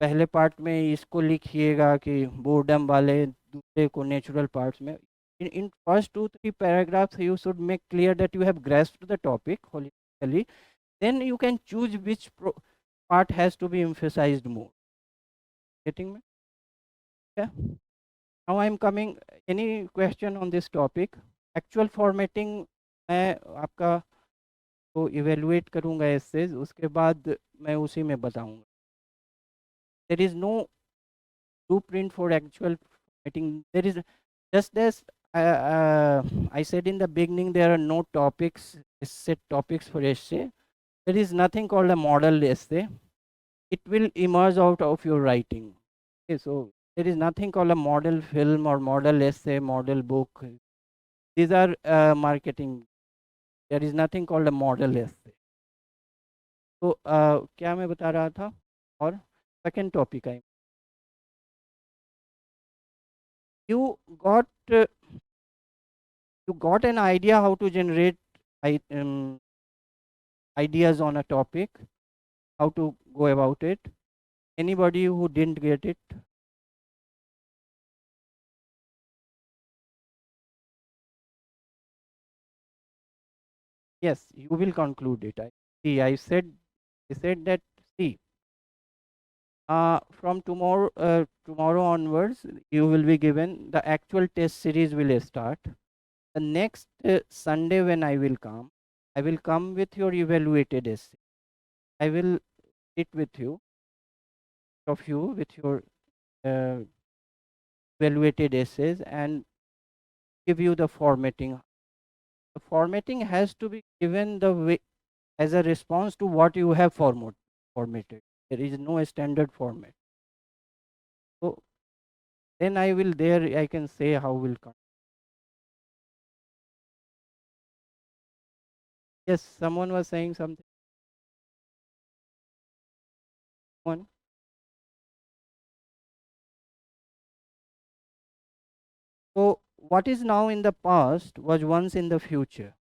पहले part में इसको लिखिएगा कि boredom वाले, दूसरे को नेचुरल पार्ट्स में. in first 2 3 paragraphs you should make clear that you have grasped the topic holistically. Then you can choose which part has to be emphasized more. Getting me? Yeah. Now I'm coming, any question on this topic? Actual formatting मैं आपका को evaluate करूंगा essays, उसके बाद मैं उसी में बताऊंगा. There is no blueprint for actual formatting. There is just as I said in the beginning, there are no topics, set topics for essay. There is nothing called a model essay. It will emerge out of your writing. Okay, so there is nothing called a model film or model essay, model book. These are marketing. There is nothing called a model essay. तो क्या मैं बता रहा था, और second topic है, you got uh, you got an idea how to generate ideas on a topic, how to go about it. Anybody who didn't get it? Yes, you will conclude it. I said that, see, from tomorrow onwards you will be given the actual test series will start. The next Sunday when I will come with your evaluated essay. I will sit with you, of you, with your uh, evaluated essays, and give you the formatting. The formatting has to be given the way as a response to what you have formatted. There is no standard format. So then I can say how will come. Yes, someone was saying something. One. So what is now in the past was once in the future.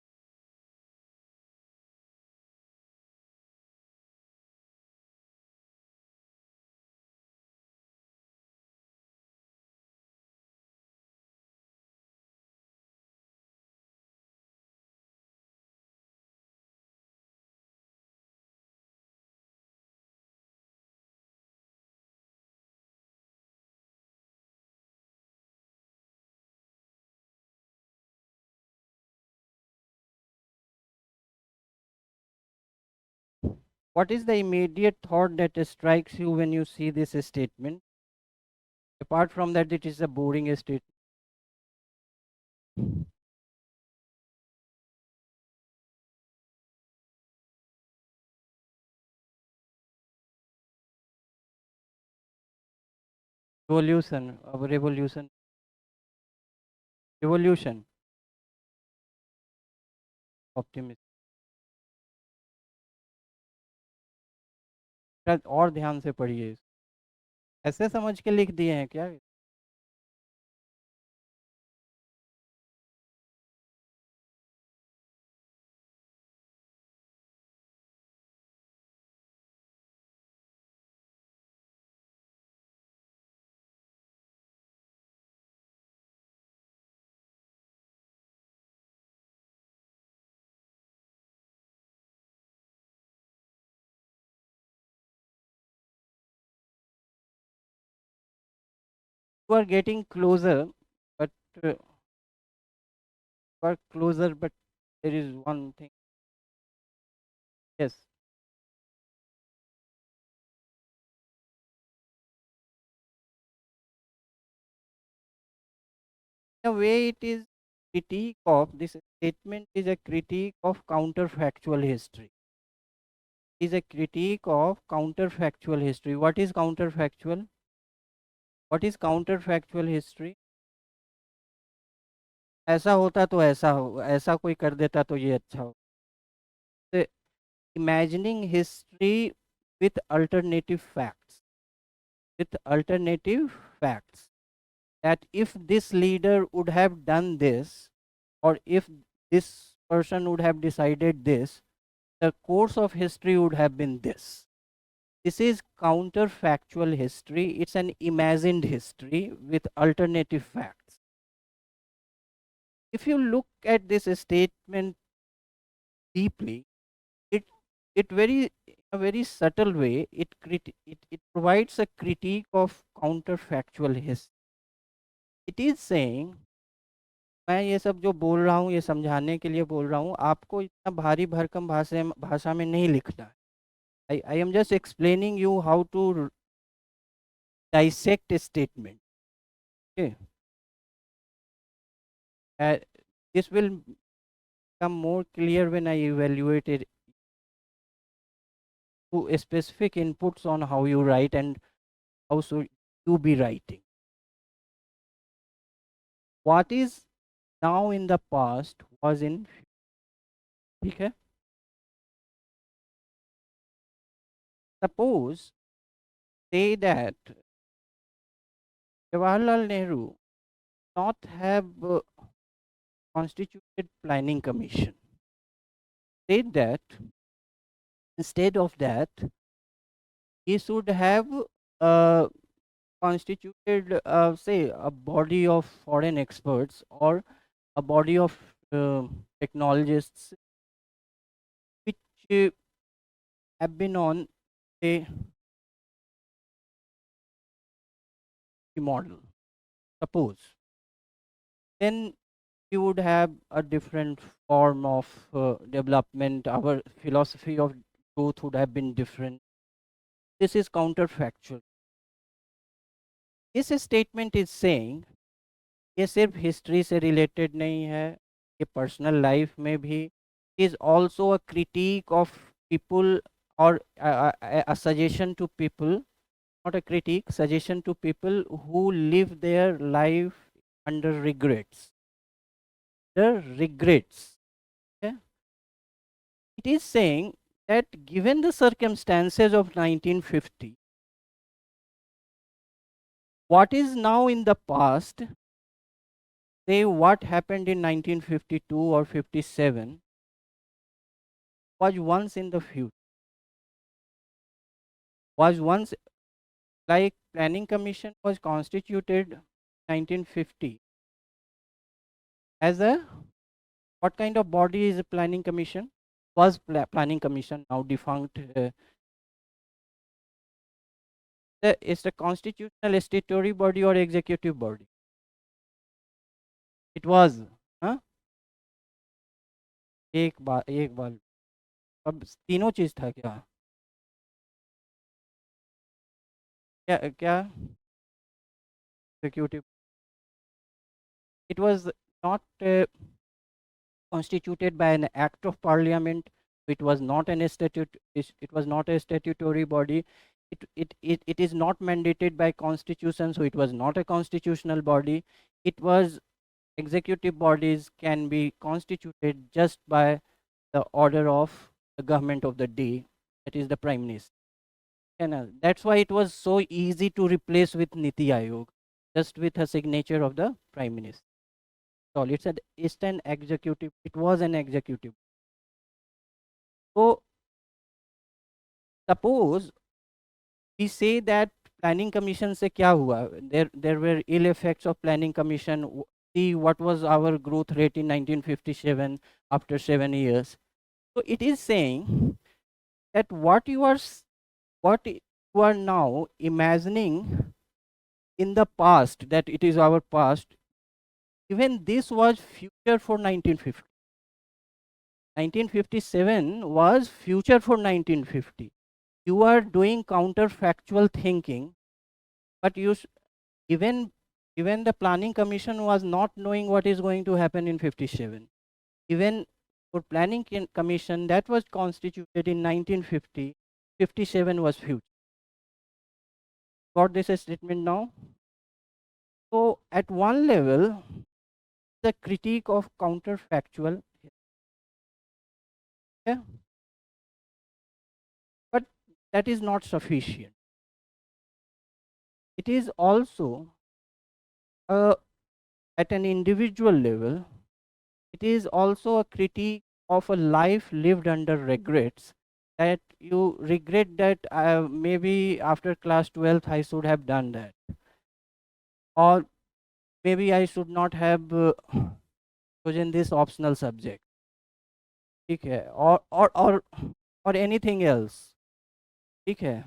What is the immediate thought that strikes you when you see this statement? Apart from that, it is a boring statement. Revolution, optimism. शायद और ध्यान से पढ़िए. ऐसे समझ के लिख दिए हैं क्या? You are getting closer, but there is one thing. Yes, the way it is critique of this statement is a critique of counterfactual history. Is a critique of counterfactual history. What is counterfactual? What is counterfactual history? ऐसा होता तो ऐसा हो, ऐसा कोई कर देता तो ये अच्छा हो. So, imagining history with alternative facts. With alternative facts. That if this leader would have done this, or if this person would have decided this, the course of history would have been this. This is counterfactual history. It's an imagined history with alternative facts. if you look at this statement deeply, it it very a very subtle way it provides a critique of counterfactual history. It is saying, मैं ये सब जो बोल रहा हूँ ये समझाने के लिए बोल रहा हूँ, आपको इतना भारी भरकम भाषा में नहीं लिखना है. I am just explaining you how to dissect a statement. Okay. uh, this will become more clear when I evaluate it to specific inputs on how you write and how should you be writing. What is now in the past was in future. ठीक है. Suppose say that Jawaharlal Nehru not have constituted planning commission. Say that instead of that he should have uh, constituted say a body of foreign experts or a body of technologists which have been on a model. Suppose then we would have a different form of development. Our philosophy of growth would have been different. This is counterfactual. This statement is saying ये सिर्फ history से related नहीं है, ये personal life में भी is also a critic of people और a suggestion to people, not a critique, suggestion to people who live their life under regrets. The regrets. Okay? It is saying that given the circumstances of 1950, what is now in the past, say what happened in 1952 or 57, was once in the future, was once like planning commission was constituted 1950 as a what kind of body is a planning commission? Was planning commission now defunct? Is the constitutional statutory body or executive body? It was. हाँ एक बार अब तीनों चीज था क्या? क्या executive? It was not constituted by an act of parliament. It was not an statute. It was not a statutory body. It is not mandated by constitution, so it was not a constitutional body. It was executive bodies can be constituted just by the order of the government of the day, that is the prime minister. And that's why it was so easy to replace with Niti Aayog, just with a signature of the prime minister. So it's an executive. It was an executive. So suppose we say that planning commission से क्या हुआ? There were ill effects of planning commission. See what was our growth rate in 1957 after 7 years. So it is saying that what you are now imagining in the past, that it is our past, even this was future for 1950. 1957 was future for 1950. You are doing counterfactual thinking, but even the planning commission was not knowing what is going to happen in 57. Even for planning commission that was constituted in 1950, 57 was future. Got this statement now? So at one level, the critique of counterfactual, yeah, but that is not sufficient. It is also at an individual level, it is also a critique of a life lived under regrets, that you regret that maybe after class 12th I should have done that, or maybe I should not have chosen this optional subject, ठीक है, or anything else, ठीक है,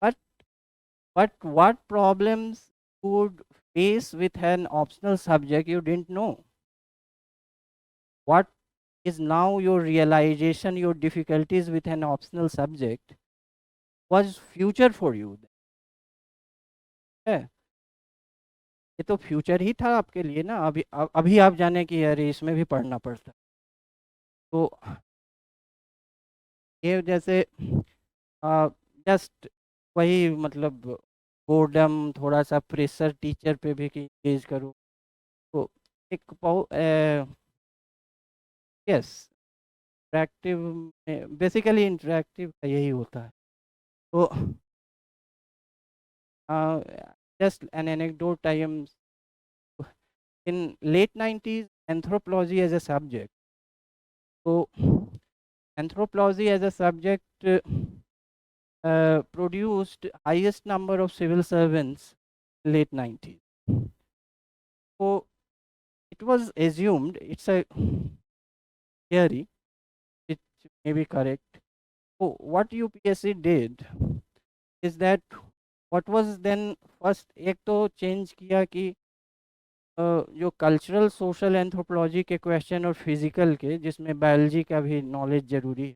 but what problems you would face with an optional subject you didn't know, what is now your realization, your difficulties with an optional subject was future for you, है, ये तो future ही था आपके लिए ना, अभी आप जाने कि अरे इसमें भी पढ़ना पड़ता, तो ये जैसे जस्ट वही मतलब बोर्डम, थोड़ा सा प्रेशर टीचर पे भी कि एंगेज करो, तो एक यस इंटरेक्टिव में बेसिकली इंटरेक्टिव का यही होता है, तो just an anecdote, I am in late 90s anthropology as a subject, so anthropology as a subject produced highest number of civil servants in late 90s, so it was assumed, it's a theory, it may be correct, so what UPSC did is that what was then first, एक तो change किया कि जो cultural social anthropology के question और physical के जिसमें biology का भी नॉलेज जरूरी है,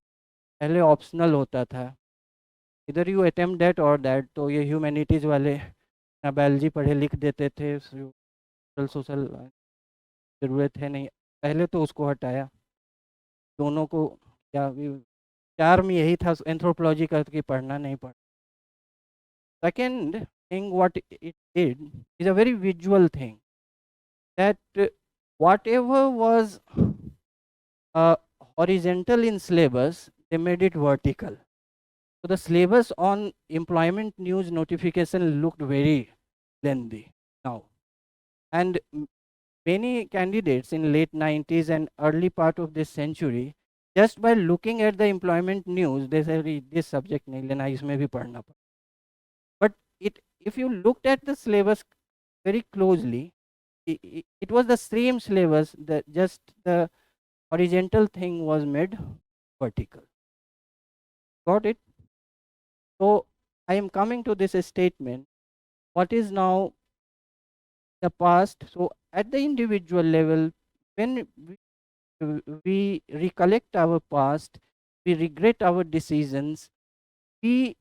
पहले ऑप्शनल होता था, इधर यू अटेम्प्ट दैट और दैट, तो ये ह्यूमैनिटीज़ वाले ना बायोलॉजी पढ़े लिख देते थे, सोशल सोशल ज़रूरत है नहीं, पहले तो उसको हटाया, दोनों को, क्या चार्म यही था एंथ्रोपोलॉजी का कि पढ़ना नहीं पढ़, second thing what it did is a very visual thing, that whatever was uh, horizontal in syllabus, they made it vertical. So the syllabus on employment news notification looked very lengthy now. And many candidates in late 90s and early part of this century, just by looking at the employment news, they said this subject nahi lena, isme bhi padhna padta. But if you looked at the syllabus very closely, it was the same syllabus, that just the horizontal thing was made vertical. Got it? So I am coming to this statement. What is now the past? So at the individual level, when we recollect our past, we regret our decisions, we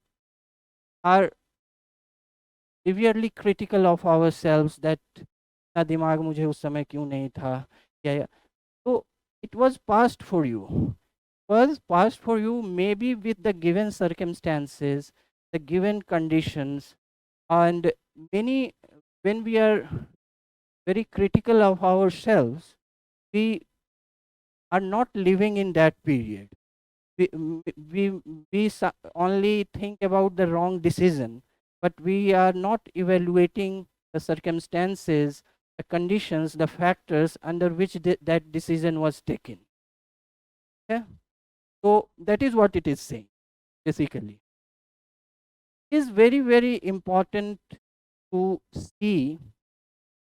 are severely critical of ourselves that ना दिमाग मुझे उस समय क्यों नहीं था, या तो it was past for you, was past for you maybe with the given circumstances, the given conditions, and many, when we are very critical of ourselves, we are not living in that period, we only think about the wrong decision, but we are not evaluating the circumstances, the conditions, the factors under which that decision was taken. Yeah, so that is what it is saying basically. It is very very important to see,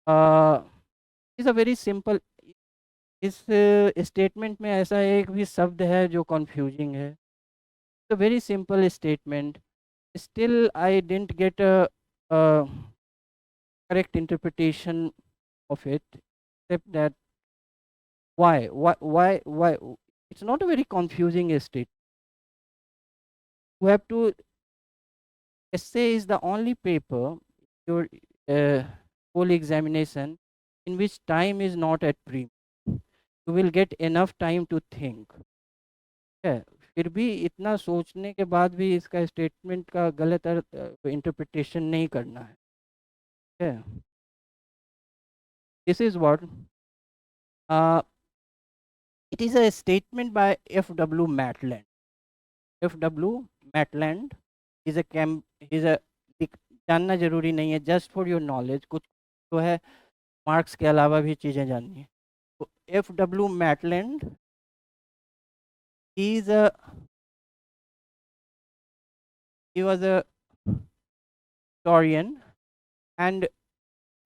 is a very simple, इस statement में ऐसा एक भी शब्द है जो confusing है, it's a very simple statement, still I didn't get a correct interpretation of it, except that why it's not a very confusing state, you have to, essay is the only paper your uh, whole examination in which time is not at premium, you will get enough time to think, है, फिर भी इतना सोचने के बाद भी इसका statement का गलत इंटरप्रिटेशन नहीं करना है, this is what, it is a statement by F.W. Maitland. F.W. Maitland is a is a जानना जरूरी नहीं है, जस्ट फॉर योर नॉलेज, कुछ तो है मार्क्स के अलावा भी चीज़ें जाननी है, तो F.W. Maitland is a, he was a historian, and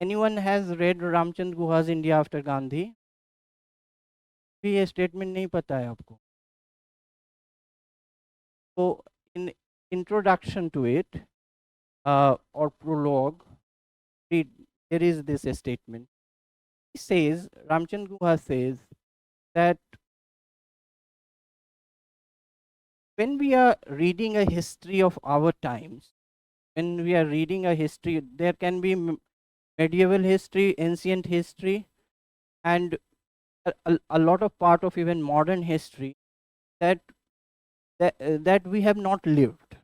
anyone has read Ramchand Guha's India After Gandhi? ये स्टेटमेंट नहीं पता है आपको? So in introduction to it, or prologue, read, there is this statement. He says, Ramchand Guha says that when we are reading a history of our times, when we are reading a history, there can be medieval history, ancient history, and a lot of part of even modern history that that we have not lived.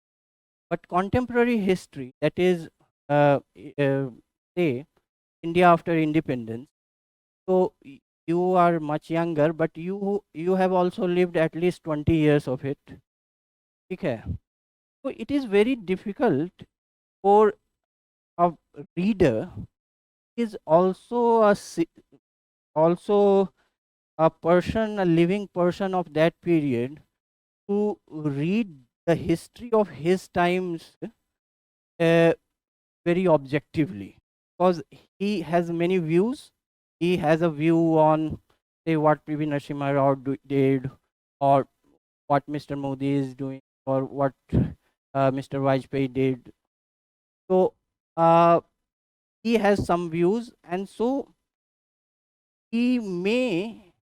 But contemporary history, that is, say, India after independence. So you are much younger, but you have also lived at least 20 years of it. Okay. So it is very difficult for a reader is also also a person, a living person of that period, to read the history of his times uh, very objectively, because he has many views. He has a view on, say, what P.V. Narasimha Rao did, or what Mr. Modi is doing, or what Mr. Vajpayee did. So he has some views, and so he may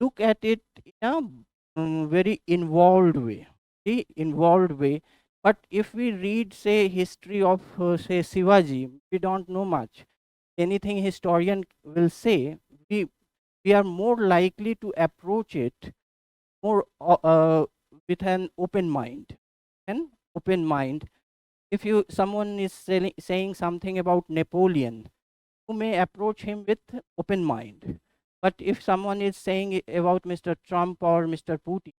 look at it in a very involved way. Involved way. But if we read, say, history of, say, Shivaji, we don't know much. Anything historian will say, we we are more likely to approach it more with an open mind. An open mind. If you someone is saying something about Napoleon, you may approach him with open mind. But if someone is saying about Mr. Trump or Mr. Putin,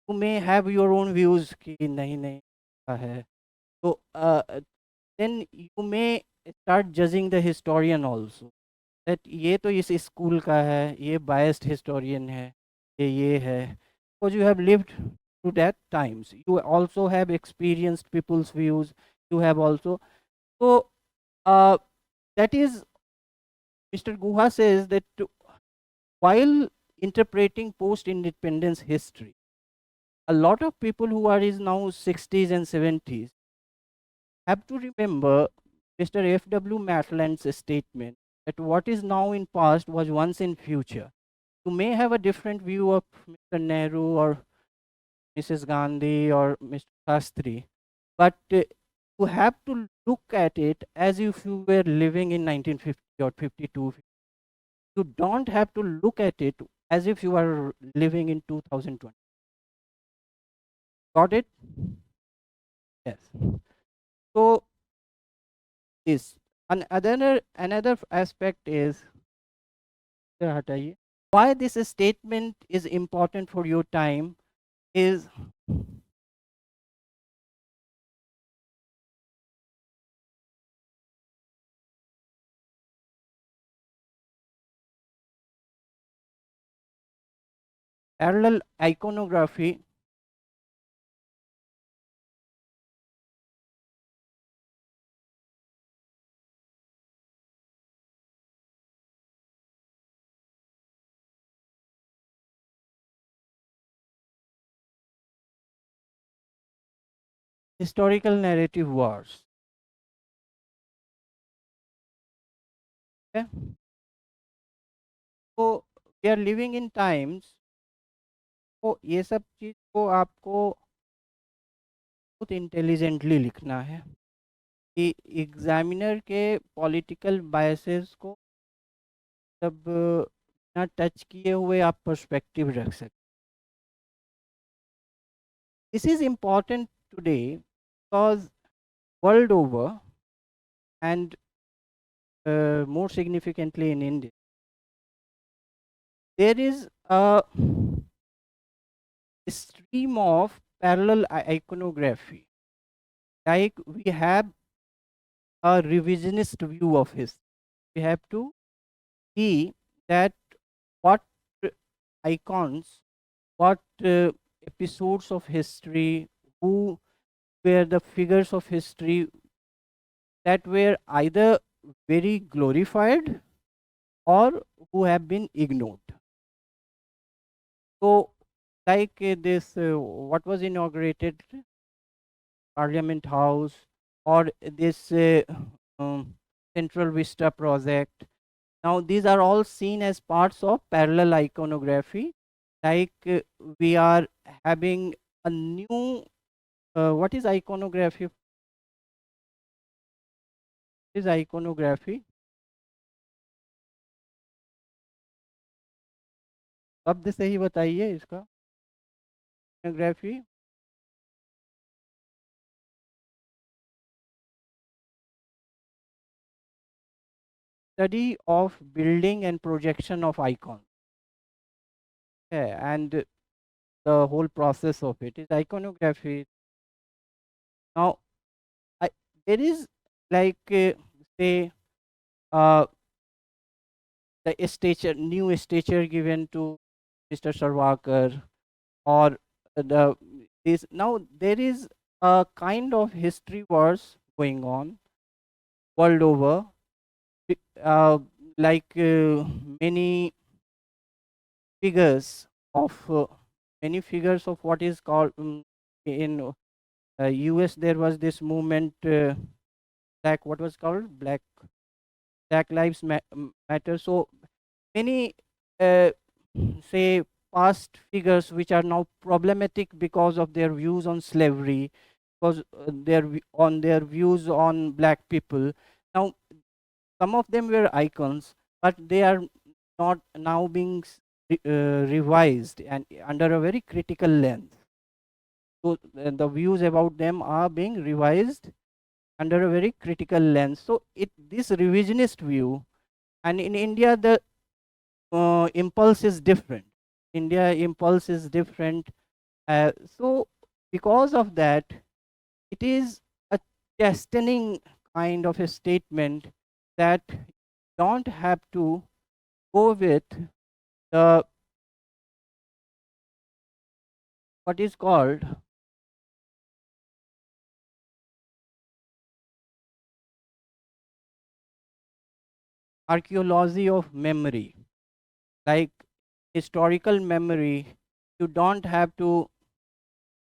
you may have your own views कि नहीं नहीं ऐसा है. So then you may start judging the historian also. That ये तो इस school का है, ये biased historian है, ये है. Because you have lived through that times. You also have experienced people's views. You have also. So uh, that is, Mr. Guha says that while interpreting post-independence history, a lot of people who are is now 60s and 70s have to remember Mr. F.W. Maitland's statement that what is now in past was once in future. You may have a different view of Mr. Nehru or Mrs. Gandhi or Mr. Shastri, but you have to look at it as if you were living in 1950 or 52. You don't have to look at it as if you are living in 2020. Got it? Yes. So this another aspect is why this statement is important for your time is parallel iconography. Historical narrative wars. Okay? So we are living in times, तो ये सब चीज को आपको बहुत intelligently लिखना है कि एग्जामिनर के पॉलिटिकल बायसेस को सब ना टच किए हुए आप पर्सपेक्टिव रख सकते. This is important today because world over, and more significantly in India, there is a stream of parallel iconography. Like we have a revisionist view of history. We have to see that what icons, what episodes of history, who were the figures of history that were either very glorified or who have been ignored. So, like this, what was inaugurated, Parliament House, or this um, Central Vista project. Now, these are all seen as parts of parallel iconography. Like we are having a new, what is iconography? What is iconography? शब्द से ही बताइए इसका. Iconography, study of building and projection of icons. Yeah, and the whole process of it is iconography. Now, I, there is like say uh, the stature, new stature given to Mr. Sarwakar, or the this. Now there is a kind of history wars going on world over, uh, like many figures of many figures of what is called in US there was this movement, black, what was called Black Lives Matter. So many uh, say past figures which are now problematic because of their views on slavery, because on their views on black people. Now some of them were icons, but they are not now being revised and under a very critical lens. So the views about them are being revised under a very critical lens. So it this revisionist view, and in India the impulse is different. India impulse is different. So because of that, it is a chastening kind of a statement that don't have to go with the what is called archaeology of memory, like historical memory. You don't have to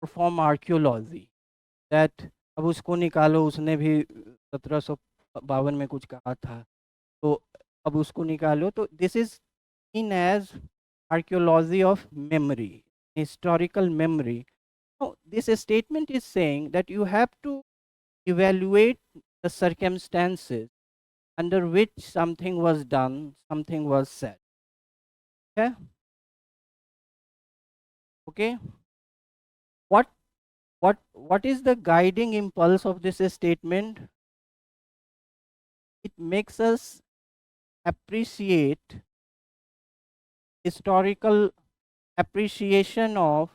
perform archaeology that अब उसको निकालो, उसने भी 1752 में कुछ कहा था, तो अब उसको निकालो. तो this is seen as archaeology of memory, historical memory. No, this statement is saying that you have to evaluate the circumstances under which something was done, something was said. Okay? Okay? What what is the guiding impulse of this statement? It makes us appreciate historical appreciation of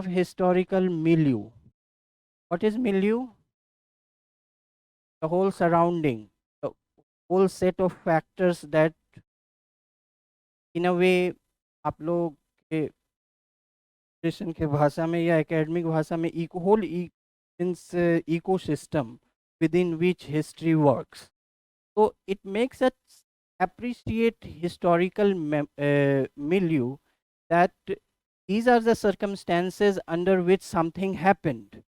historical milieu. What is milieu? The whole surrounding, the whole set of factors that in a way आप लोग के education के भाषा में या academic भाषा में whole ecosystem within which history works. So it makes us appreciate historical milieu, that these are the circumstances under which something happened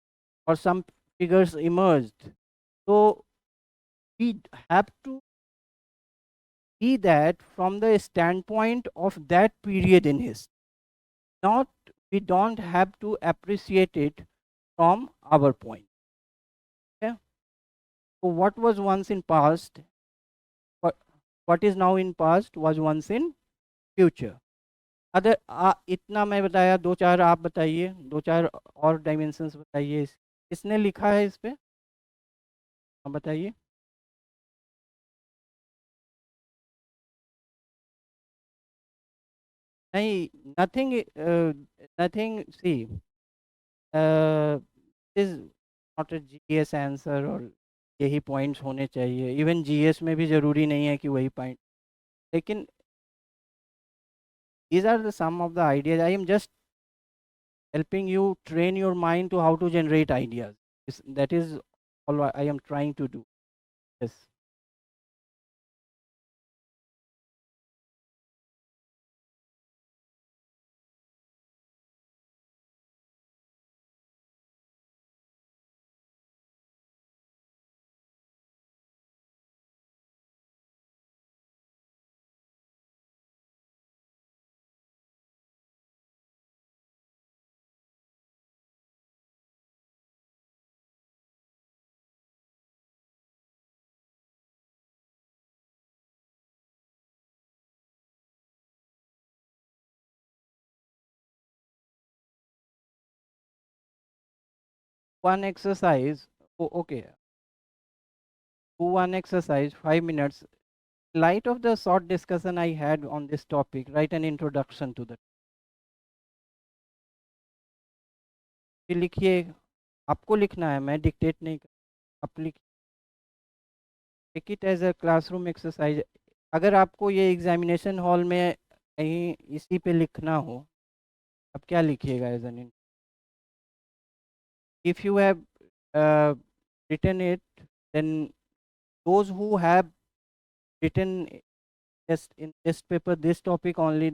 or some figures emerged. So we have to see that from the standpoint of that period in history. Not, we don't have to appreciate it from our point. Okay? So what was once in past, what, what is now in past was once in future. Other इतना मैं बताया, दो चार आप बताइए, दो चार और डायमेंशंस बताइए. किसने लिखा है इस पे, आप बताइए. नहीं, nothing, nothing, see, is not a GS answer. और यही पॉइंट्स होने चाहिए। इवन जीएस में भी ज़रूरी नहीं है कि वही पॉइंट, लेकिन these are the some of the ideas. I am just helping you train your mind to how to generate ideas. That is all I am trying to do. Yes. One exercise. Oh, okay. Do one exercise, 5 minutes. Light of the short discussion I had on this topic, write an introduction to the, फिर लिखिए। आपको लिखना है, मैं dictate नहीं कर, आप लिख, take it as a classroom exercise. अगर आपको ये एग्जामिनेशन हॉल में कहीं इसी पे लिखना हो, आप क्या लिखिएगा as an, if you have written it, then those who have written just in this paper this topic only,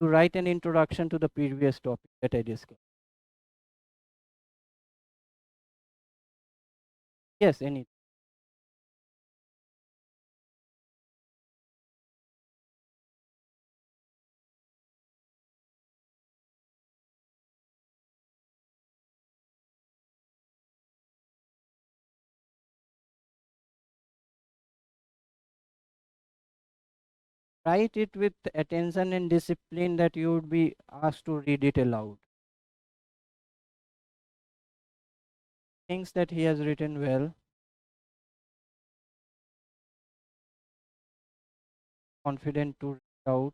to write an introduction to the previous topic that I discussed. Yes, any. Write it with attention and discipline that you would be asked to read it aloud. Things that he has written well, confident to read out,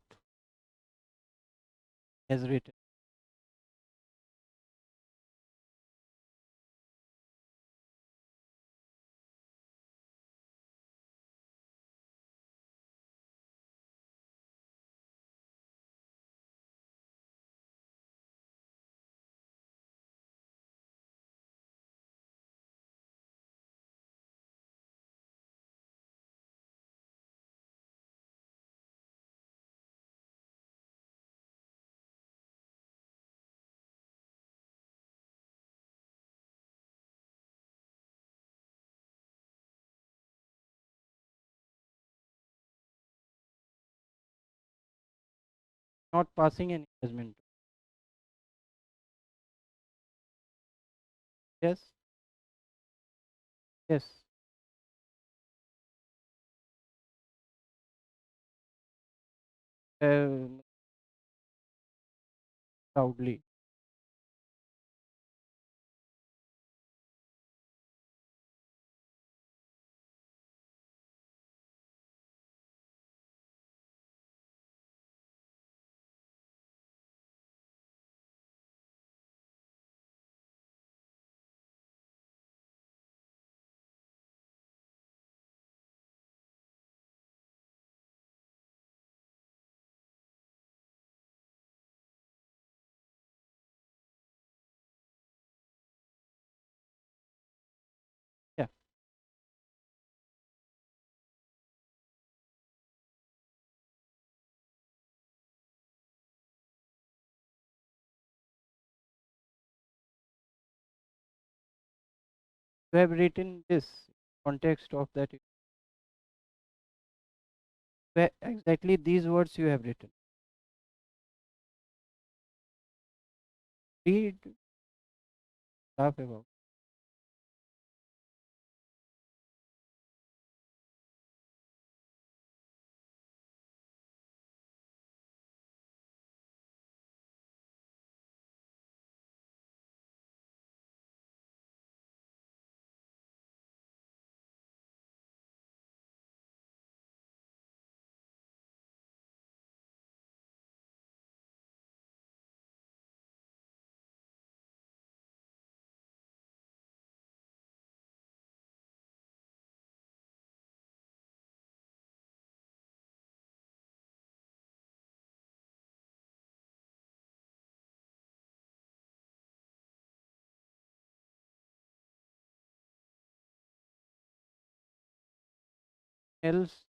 has written. Not passing an assessment. Yes, yes, proudly. Yeah, you have written this context of that. Where exactly these words you have written. Read, laugh about. else.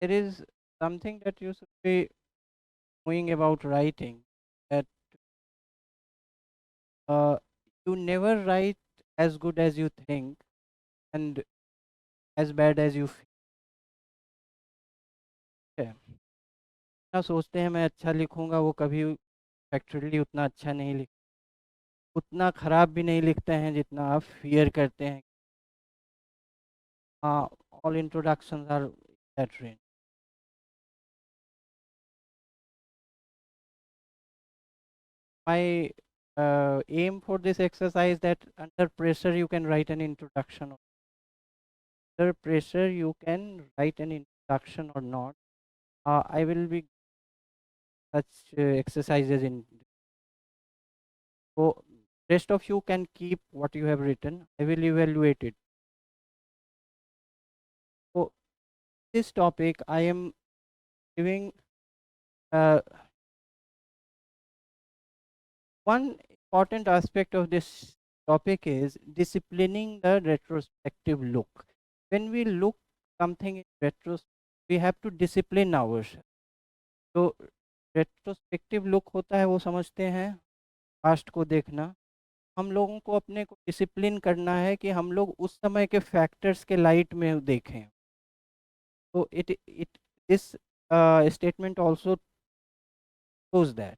There is something that you should be knowing about writing, that uh, you never write as good as you think and as bad as you feel है। ना सोचते हैं मैं अच्छा लिखूंगा, वो कभी factually उतना अच्छा नहीं लिख, उतना खराब भी नहीं लिखते हैं जितना आप फियर करते हैं। हाँ, all introductions are that range. My aim for this exercise that under pressure you can write an introduction. Under pressure you can write an introduction or not. I will be such exercises in. So rest of you can keep what you have written. I will evaluate it. So this topic I am giving one important aspect of this topic is disciplining the retrospective look. When we look something in retrospect, we have to discipline ourselves. तो retrospective look होता है, वो समझते हैं past को देखना। हम लोगों को अपने को डिसिप्लिन करना है कि हम लोग उस समय के फैक्टर्स के लाइट में देखें। तो it it this statement also shows that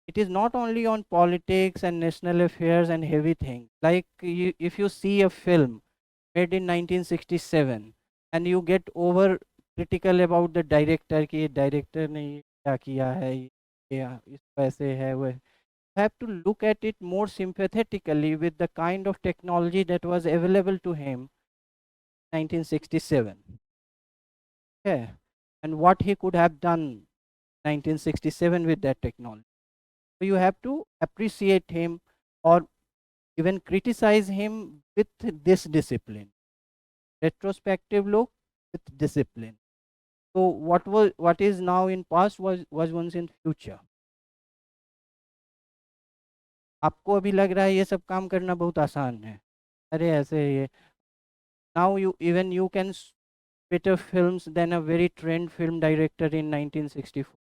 it is not only on politics and national affairs and heavy things. Like if you see a film made in 1967 and you get over critical about the director कि ये director ने ये क्या किया है, ये इस वैसे है वो है. You have to look at it more sympathetically with the kind of technology that was available to him 1967. Yeah. And what he could have done 1967 with that technology. So you have to appreciate him or even criticize him with this discipline. Retrospective look with discipline. So what is now in past was once in future. आपको अभी लग रहा है ये सब काम करना बहुत आसान है, अरे ऐसे ये now you can better films than a very trained film director in 1964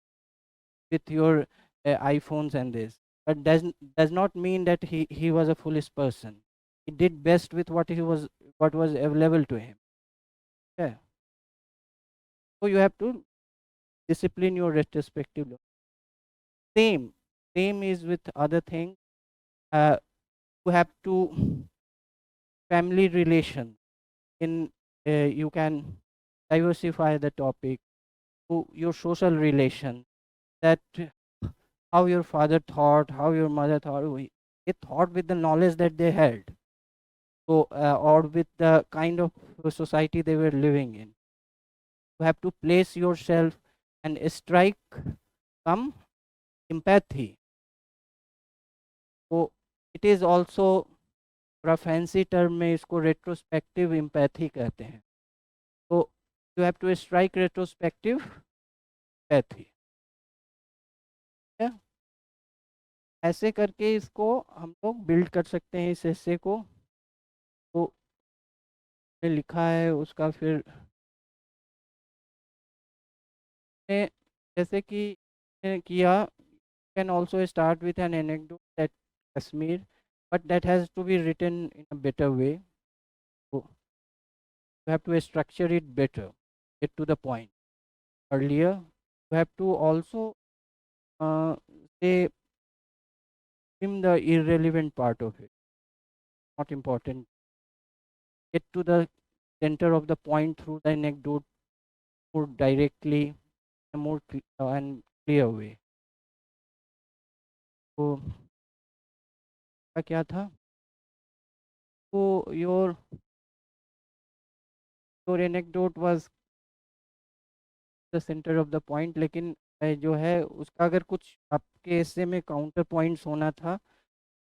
with your iPhones and this. But does not mean that he was a foolish person. He did best with what was available to him. Yeah. So you have to discipline your retrospective look. Same, same is with other things. You have to family relation. In you can diversify the topic to your social relation. That how your father thought, how your mother thought. They thought with the knowledge that they had. So or with the kind of society they were living in. You have to place yourself and strike some empathy. So it is also थोड़ा fancy term में इसको retrospective empathy कहते हैं। तो you have to strike retrospective empathy. ऐसे करके इसको हम लोग बिल्ड कर सकते हैं इस हिस्से को। तो लिखा है उसका फिर जैसे कि किया, can also start with an anecdote that Kashmir, but that has to be written in a better way. So you have to structure it better, get to the point earlier. You have to also say trim the irrelevant part of it, not important. Get to the center of the point through the anecdote more directly, in a more and clear way. So का क्या था, तो your anecdote was the centre of the point, लेकिन जो है उसका अगर कुछ आपके ऐसे में काउंटर पॉइंट्स होना था,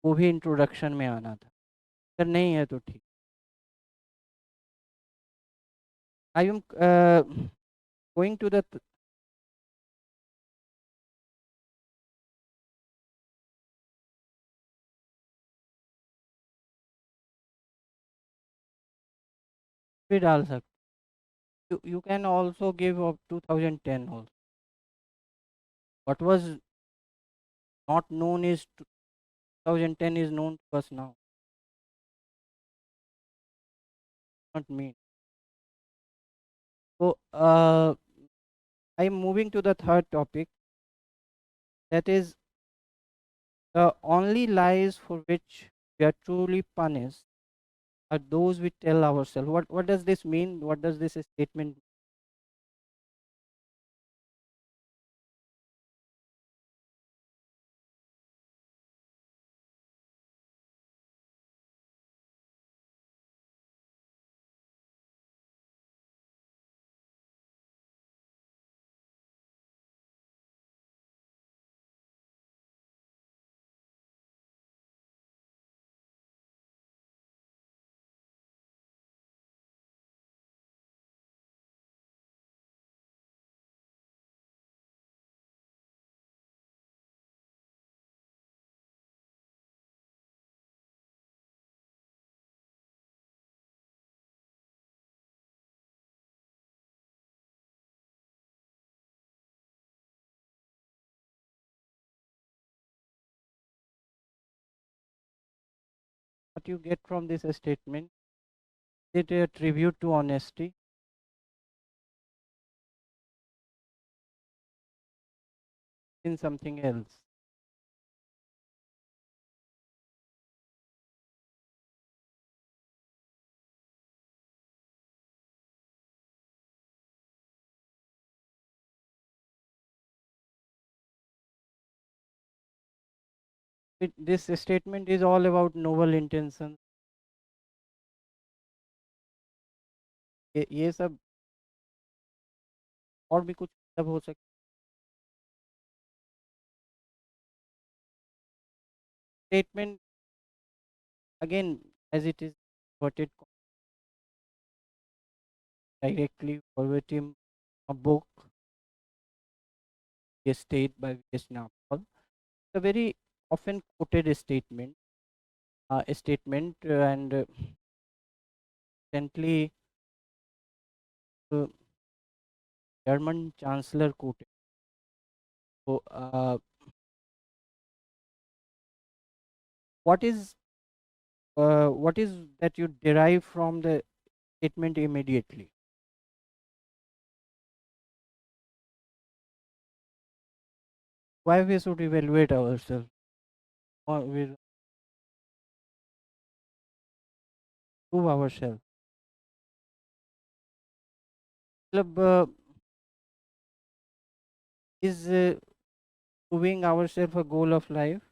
वो भी इंट्रोडक्शन में आना था। अगर नहीं है तो ठीक। I am going to the, भी डाल सकते, you can also give of 2010 also. What was not known is 2010 is known to us now, not me. So I am moving to the third topic, that is the only lies for which we are truly punished are those we tell ourselves. What does this mean? What does this statement? What you get from this statement? Is it a tribute to honesty in something else? This statement is all about noble intentions. ये सब और भी कुछ सब हो सकता। Statement again, as it is quoted directly verbatim a book, a state by Vietnam. A very often quoted statement, and recently uh, German Chancellor quoted. So, what is what is that you derive from the statement immediately? Why we should evaluate ourselves or we prove ourselves? मतलब is proving ourselves a goal of life?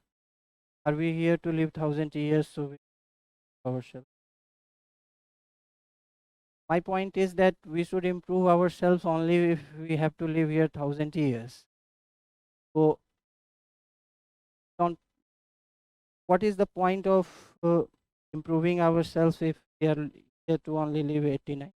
Are we here to live 1,000 years so we prove ourselves? My point is that we should improve ourselves only if we have to live here 1,000 years. So, don't, what is the point of improving ourselves if we are here to only live 89?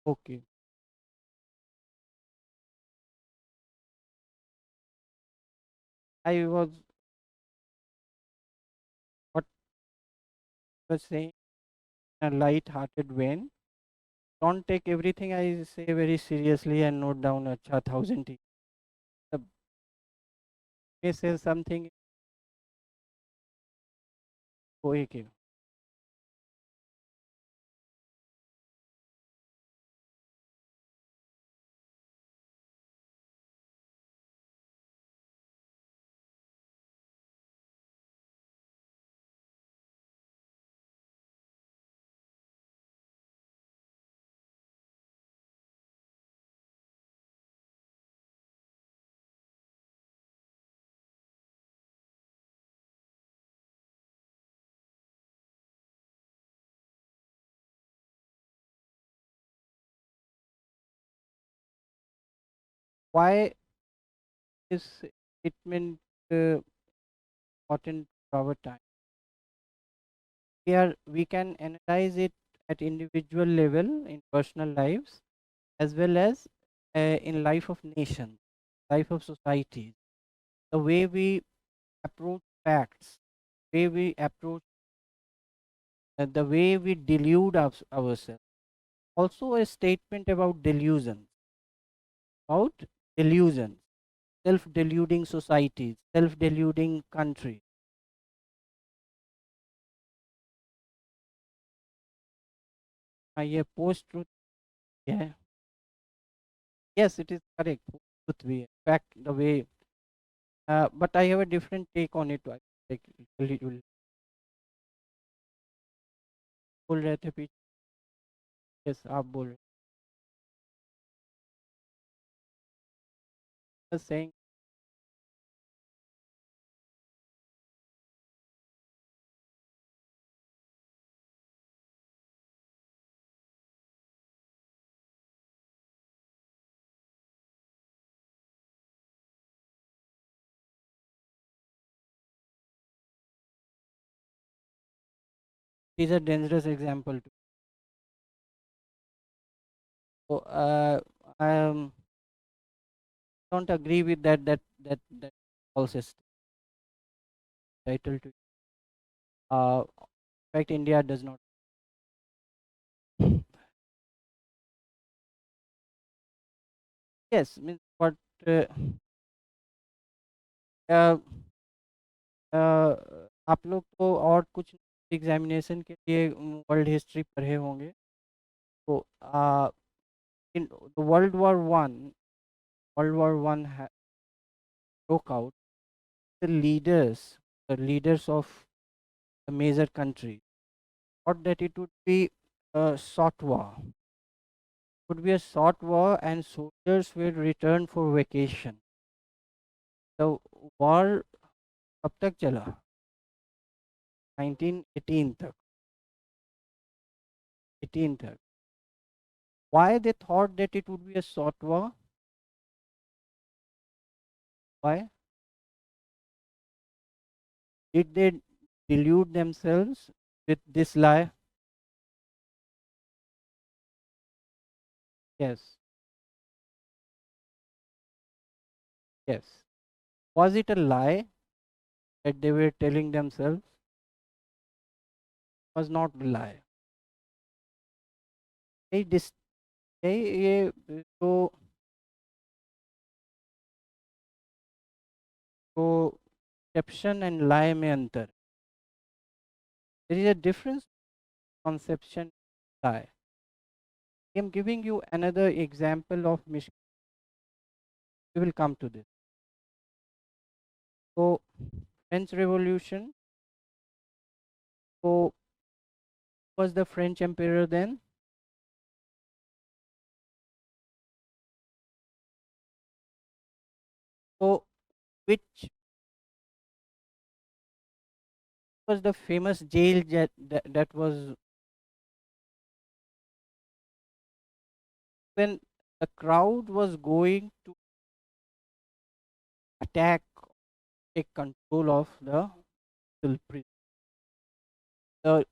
Okay, I what was saying in a light-hearted vein. Don't take everything I say very seriously and note down acha 1,000. The may say something. Okay. Why is statement important for our time? Here we can analyze it at individual level in personal lives as well as in life of nations, life of societies. The way we approach facts, way we approach, the way we delude ourselves. Also, a statement about delusions, self-deluding societies, self-deluding country. Yeah, post-truth. Yeah, yes, it is correct. Post-truth way, fact, the way. But I have a different take on it. Like, बोल रहे थे पीछे. Yes, आप बोल रहे. Just saying, it is a dangerous example. So, I don't agree with that false title to. In fact, India does not. Yes, means what. Uh, uh, आप लोग तो और कुछ एग्जामिनेशन के लिए वर्ल्ड हिस्ट्री पढ़े होंगे. तो in the World War I broke out. The leaders of the major countries thought that it would be a short war. Would be a short war, and soldiers will return for vacation. The war कब तक चला? 1918 तक. 18 तक. Why they thought that it would be a short war? Why? Did they delude themselves with this lie? Yes. Yes. Was it a lie that they were telling themselves? Was not a lie. ये dish ये तो तो conception and lie में अंतर. There is a difference conception lie. I am giving you another example of we will come to this. So French Revolution. So was the French emperor then? So which was the famous jail that was when the crowd was going to attack, take control of the prison. The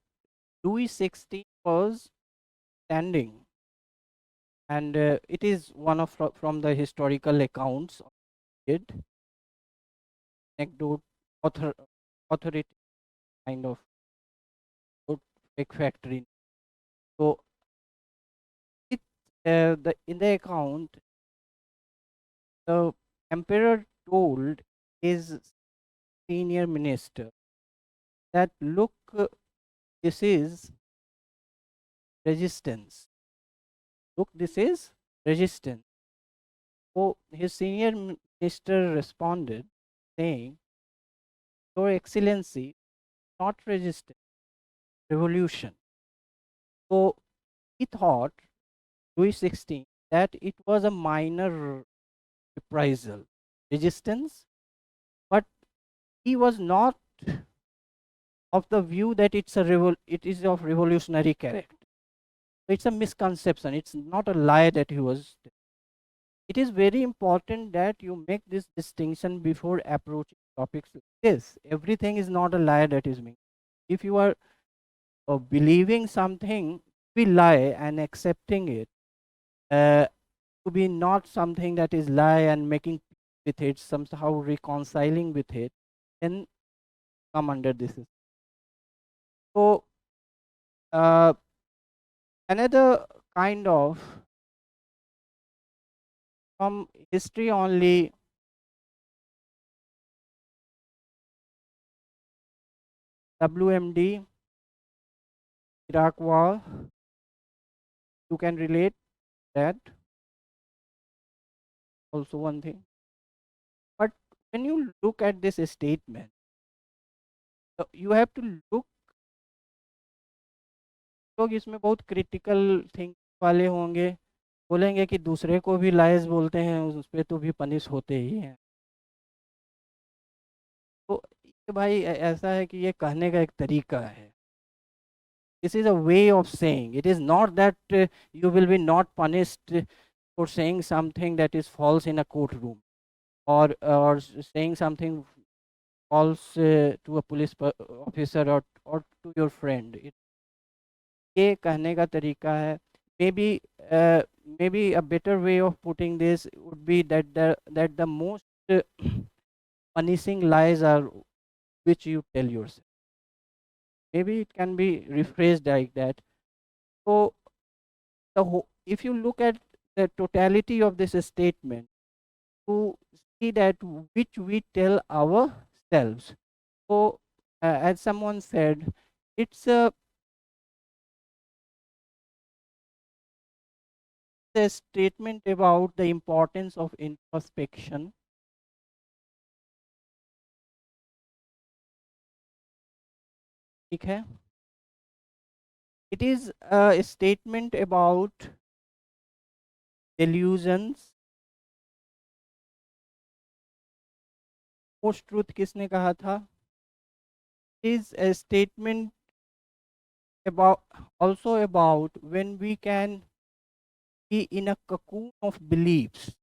Louis XVI was standing, and it is one of from the historical accounts of it, anecdote, authority kind of fake factory. So it the in the account, the emperor told his senior minister that look, this is resistance. Look, this is resistance. So his senior minister responded saying, Your Excellency, not resistance, revolution. So he thought, Louis XVI, that it was a minor reprisal, resistance, but he was not of the view that it is of revolutionary character. So it's a misconception. It's not a lie that he was. it is very important that you make this distinction before approaching topics like this. Everything is not a lie that is mean. If you are believing something, we lie and accepting it uh, to be not something that is lie and making peace with it, somehow reconciling with it, then come under this. So uh, another kind of from history only, WMD, Iraq War, you can relate that also one thing. But when you look at this statement, you have to look, लोग इसमें बहुत critical think वाले होंगे, बोलेंगे कि दूसरे को भी लायस बोलते हैं, उस पे तो भी पनिश होते ही हैं। तो ये भाई ऐसा है कि ये कहने का एक तरीका है। This is a way of saying. It is not that you will be not punished for saying something that is false in a courtroom, or saying something false to a police officer, or to your friend. ये कहने का तरीका है। Maybe maybe a better way of putting this would be that the most punishing lies are which you tell yourself. Maybe it can be rephrased like that. So if you look at the totality of this statement, to see that which we tell ourselves. So as someone said, it's a statement about the importance of introspection. ठीक है? It is a statement about delusions. Post truth किसने कहा था? Is a statement about also about when we can be in a cocoon of beliefs.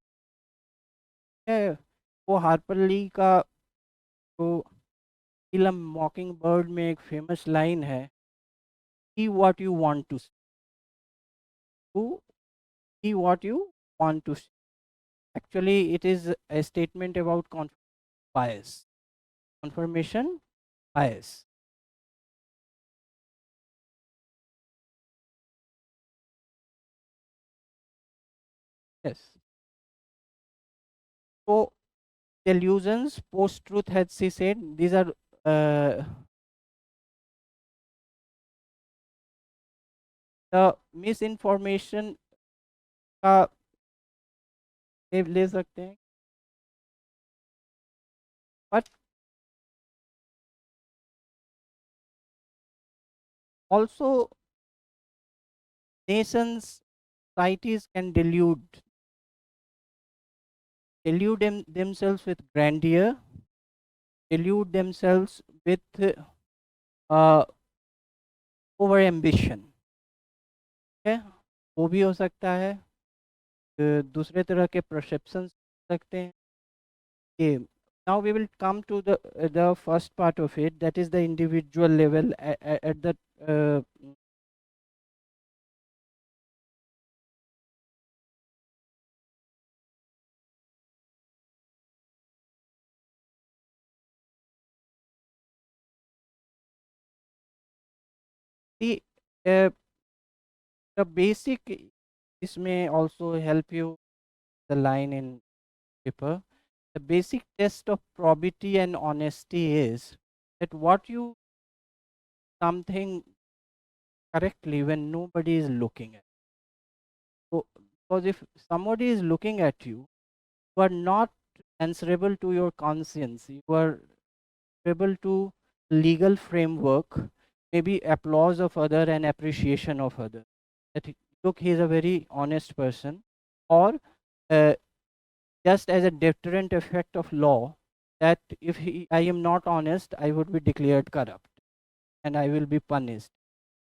है, वो Harper ली का जो film मॉकिंग bird में एक फेमस लाइन है, see what you want to see what you want to see. Actually it is a statement about bias, confirmation bias. Yes. So delusions, post truth, has she said, these are uh, the misinformation का ले सकते हैं, but also nations, societies can delude themselves with grandeur, delude themselves with uh, over ambition. है, वो भी हो सकता है, दूसरे तरह के perceptions हो सकते हैं। Okay. Now we will come to the first part of it, that is the individual level at the uh, the uh, the basic. This may also help you the line in paper. The basic test of probity and honesty is that what you something correctly when nobody is looking at. So, because if somebody is looking at you, you are not answerable to your conscience. You are able to legal framework, maybe applause of other and appreciation of other. That look, he is a very honest person, or uh, just as a deterrent effect of law, that if I am not honest, I would be declared corrupt and I will be punished.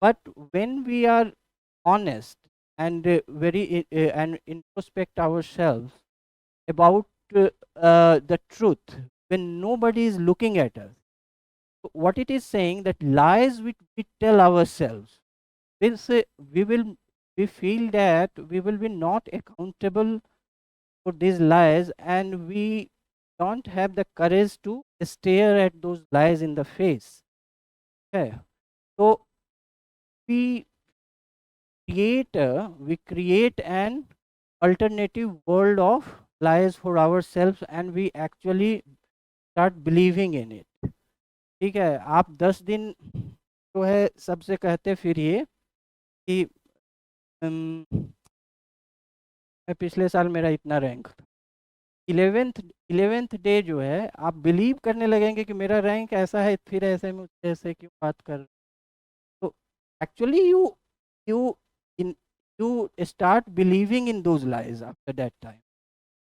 But when we are honest and very and introspect ourselves, about the truth when nobody is looking at us. So what it is saying, that lies which we tell ourselves, will say we will, we feel that we will be not accountable for these lies, and we don't have the courage to stare at those lies in the face. Okay. So we we create an alternative world of lies for ourselves, and we actually start believing in it. ठीक है, आप 10 दिन जो है सबसे कहते फिरिए कि मैं पिछले साल मेरा इतना रैंक था। 11th डे जो है आप बिलीव करने लगेंगे कि मेरा रैंक ऐसा है, फिर ऐसे में ऐसे क्यों बात कर रहे हो? तो actually you in you start believing in those lies after that time,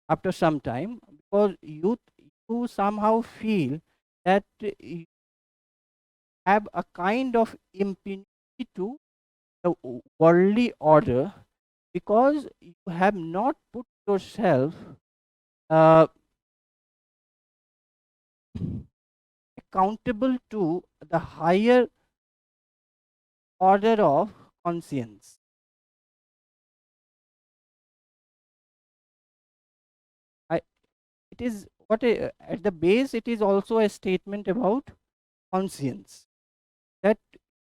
after some time, because you somehow feel that you have a kind of impunity to the worldly order, because you have not put yourself uh, accountable to the higher order of conscience. I, it is what at the base it is also a statement about conscience, that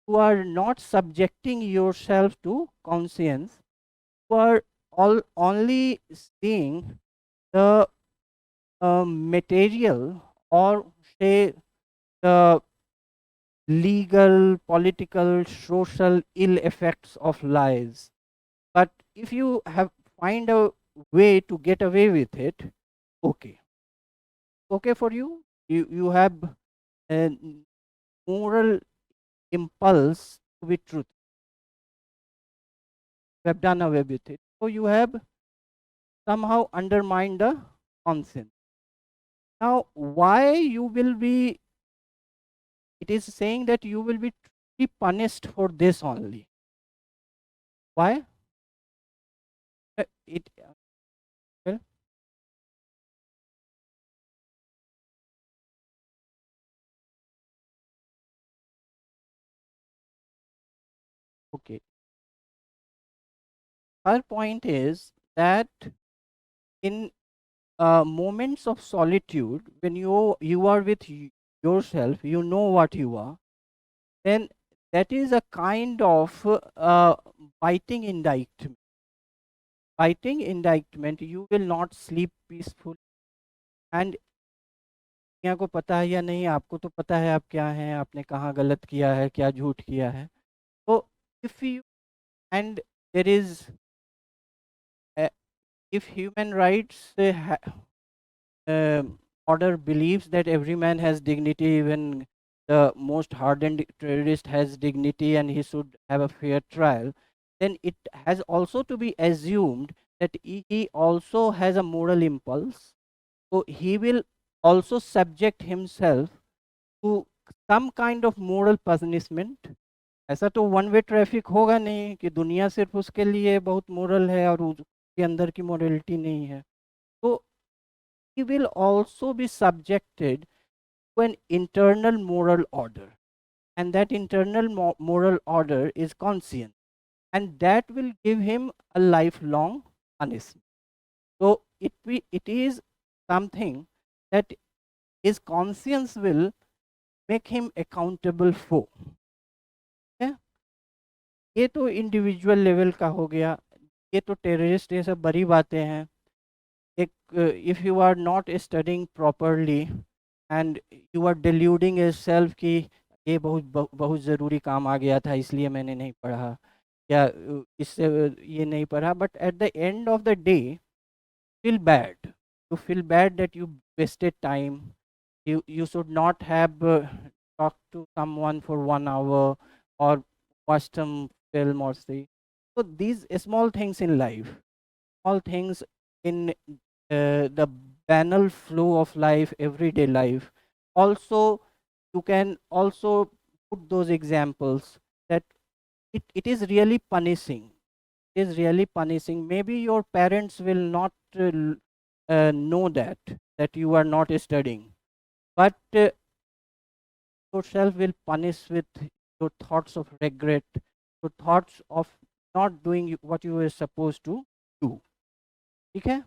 you are not subjecting yourself to conscience, you are only seeing the material, or say the legal, political, social ill effects of lies. But if you have find a way to get away with it, okay, okay for you. You have a moral impulse to be truth. You have done away with it. So you have somehow undermined the conscience. Now, why you will be? It is saying that you will be truly punished for this only. Why? It well, okay. Her point is that in moments of solitude, when you are with yourself, you know what you are, then that is a kind of biting indictment. Biting indictment, you will not sleep peaceful. And दुनिया को पता है या नहीं, आपको तो पता है आप क्या हैं, आपने कहाँ गलत किया है, क्या झूठ किया है. तो if you and there is if human rights order believes that every man has dignity, even the most hardened terrorist has dignity and he should have a fair trial, then it has also to be assumed that he also has a moral impulse. So he will also subject himself to some kind of moral punishment. ऐसा तो one way traffic होगा नहीं कि दुनिया सिर्फ उसके लिए बहुत मोरल है और उसके अंदर की मोरलिटी नहीं है. तो he will also be subjected to an internal moral order, and that internal moral order is conscience, and that will give him a lifelong punishment. So it is something that his conscience will make him accountable for. Yeah? ये तो individual level का हो गया, ये तो terrorist, ये सब बड़ी बातें हैं. एक if you are not studying properly and you are deluding yourself कि ये बहुत ज़रूरी काम आ गया था इसलिए मैंने नहीं पढ़ा, या इससे ये नहीं पढ़ा, but at the end of the day feel bad. You feel bad that you wasted time. You should not have talked to someone for 1 hour, or watched some film or see. So these small things in life, small things in the banal flow of life, everyday life. Also, you can also put those examples that it is really punishing. It is really punishing. Maybe your parents will not know that you are not studying, but yourself will punish with your thoughts of regret, your thoughts of not doing what you were supposed to do. ठीक है?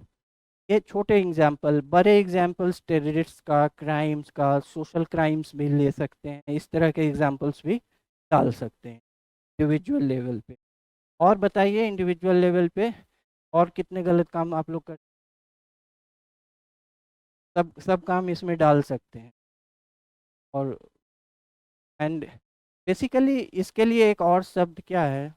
ये छोटे example, बड़े examples terrorist का, crimes का, social crimes भी ले सकते हैं, इस तरह के एग्जाम्पल्स भी डाल सकते हैं इंडिविजुअल लेवल पे। और बताइए इंडिविजुअल लेवल पे और कितने गलत काम आप लोग कर, सब सब काम इसमें डाल सकते हैं। और एंड बेसिकली इसके लिए एक और शब्द क्या है,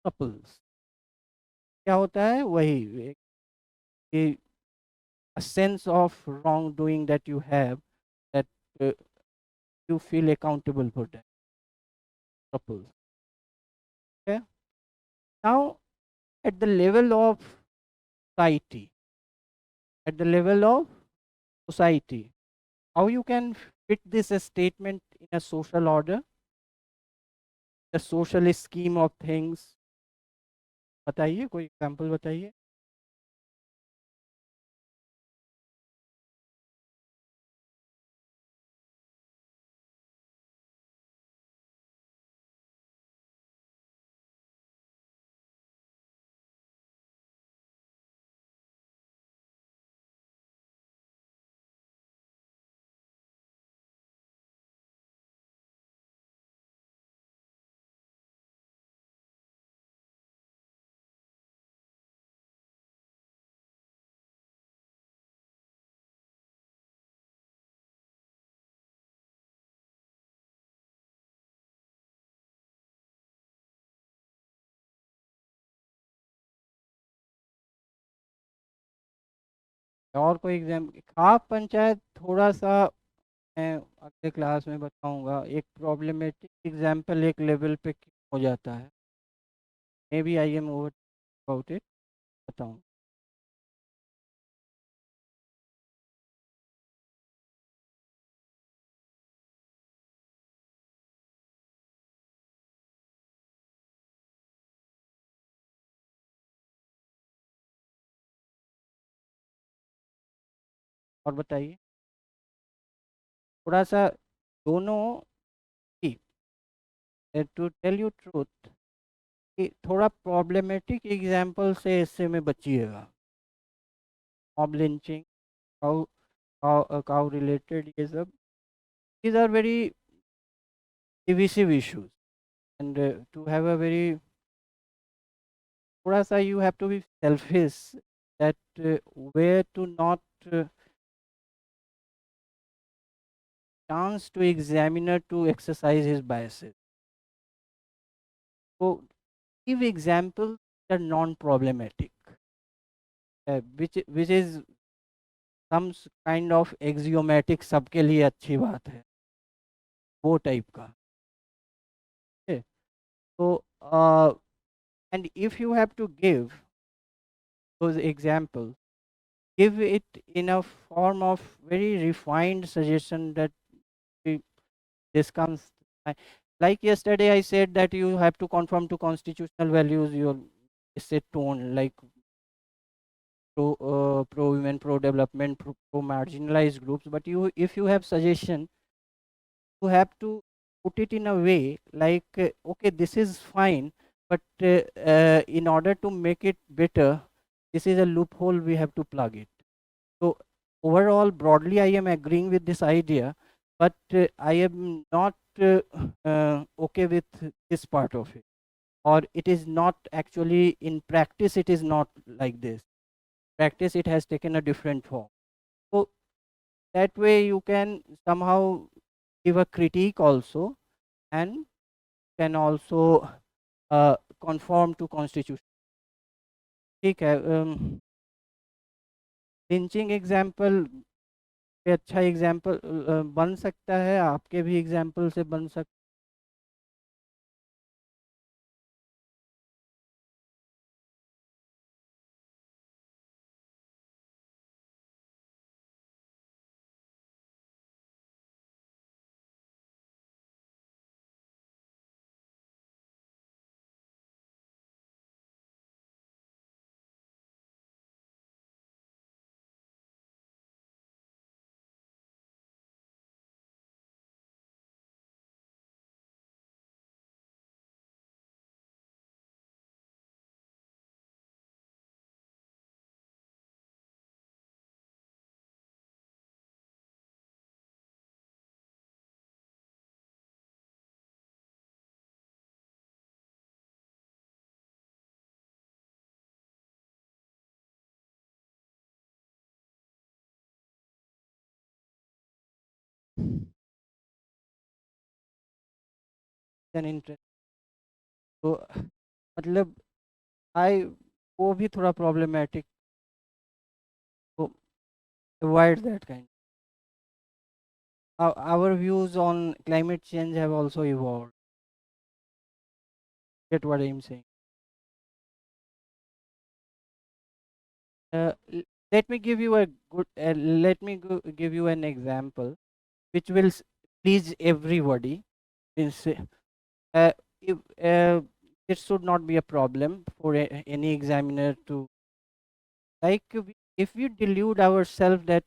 कपल्स। क्या होता है वही, a, a sense of wrongdoing that you have, that uh, you feel accountable for that, couples. Okay, now at the level of society, at the level of society, how you can fit this statement in a social order, the social scheme of things, बताइए, कोई example बताइए। और कोई exam, खाप पंचायत थोड़ा सा मैं अगले class में बताऊंगा, एक प्रॉब्लमेटिक एग्जाम्पल एक लेवल पे हो जाता है, maybe I am over about it, बताऊँ। और बताइए थोड़ा सा दोनों की, टू टेल यू ट्रूथ, कि थोड़ा प्रॉब्लमेटिक एग्जाम्पल से इससे में बचिएगा। Mob lynching, cow cow related, ये सब these are very divisive issues, and to have a very, थोड़ा सा you have to be selfish, that where to not uh, chance to examiner to exercise his biases. So give examples that are non-problematic, which is some kind of axiomatic, सबके लिए अच्छी बात है, वो type का। Okay? So and if you have to give those examples, give it in a form of very refined suggestion that we- this comes, I- like yesterday I said that you have to conform to constitutional values, your set tone, like pro women, pro development, pro marginalized groups, but you, if you have suggestion, you have to put it in a way like okay, this is fine, but in order to make it better, this is a loophole, we have to plug it. So overall, broadly, I am agreeing with this idea, but I am not okay with this part of it, or it is not actually in practice. It is not like this. Practice, it has taken a different form. So that way, you can somehow give a critique also, and can also conform to constitution. ठीक है, lynching example पे अच्छा example बन सकता है, आपके भी example से बन सकता an interest. तो मतलब I वो भी थोड़ा problematic, so avoid that kind. Our views on climate change have also evolved. Get what I'm saying? Let me give you a good. Give you an example, which will please everybody. Means, uh, if, it should not be a problem for any examiner to like. If we delude ourselves that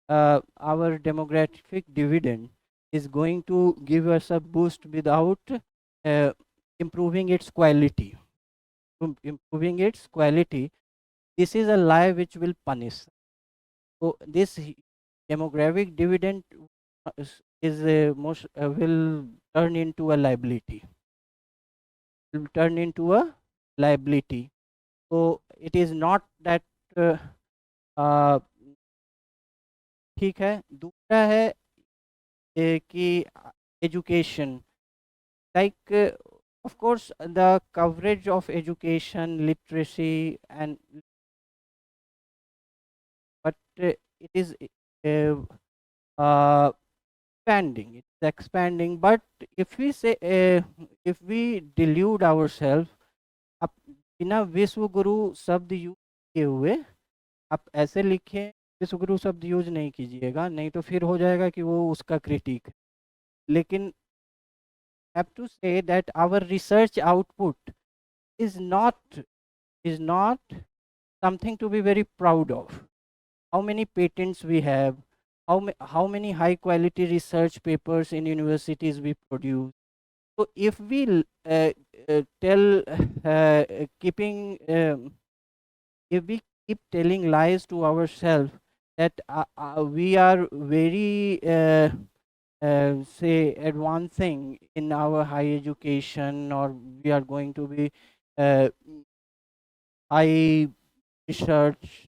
our demographic dividend is going to give us a boost without uh, improving its quality. Improving its quality, this is a lie which will punish. So this demographic dividend will turn into a liability. Will turn into a liability. So it is not that uh, uh, ठीक है. दूसरा है कि education, like of course the coverage of education literacy and but it is uh, uh, expanding, but if we say if we delude ourselves, आप बिना विश्व गुरु शब्द use किए हुए आप ऐसे लिखें, विश्व गुरु शब्द यूज नहीं कीजिएगा, नहीं तो फिर हो जाएगा कि वो उसका क्रिटिक है. लेकिन have to say that our research output is not is not something to be very proud of. How many patents we have, how many high quality research papers in universities we produce. So if we tell keeping if we keep telling lies to ourselves that we are very say advancing in our high education, or we are going to be uh, high research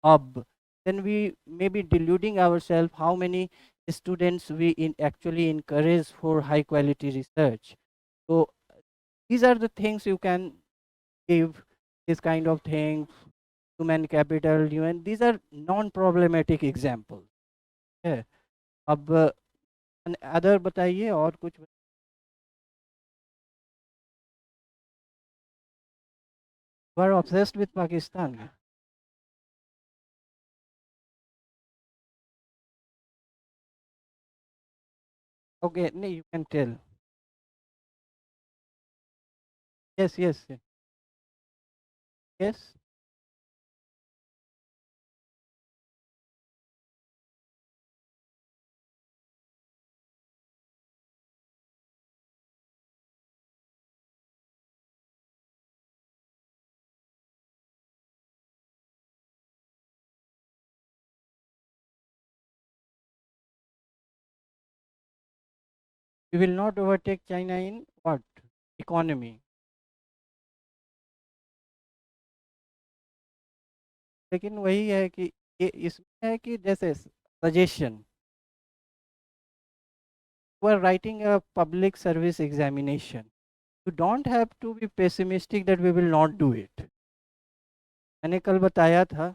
hub, then we may be deluding ourselves how many students we actually encourage for high quality research. So these are the things you can give, this kind of things, human capital, UN, these are non-problematic examples. है. अब other बताइए और कुछ. You are obsessed with Pakistan. Okay, no, you can tell. Yes, yes, yes. Yes. We will not overtake China in what? Economy. लेकिन वही है कि ये इसमें है कि जैसे suggestion, you are writing a public service examination, you don't have to be pessimistic that we will not do it. मैंने कल बताया था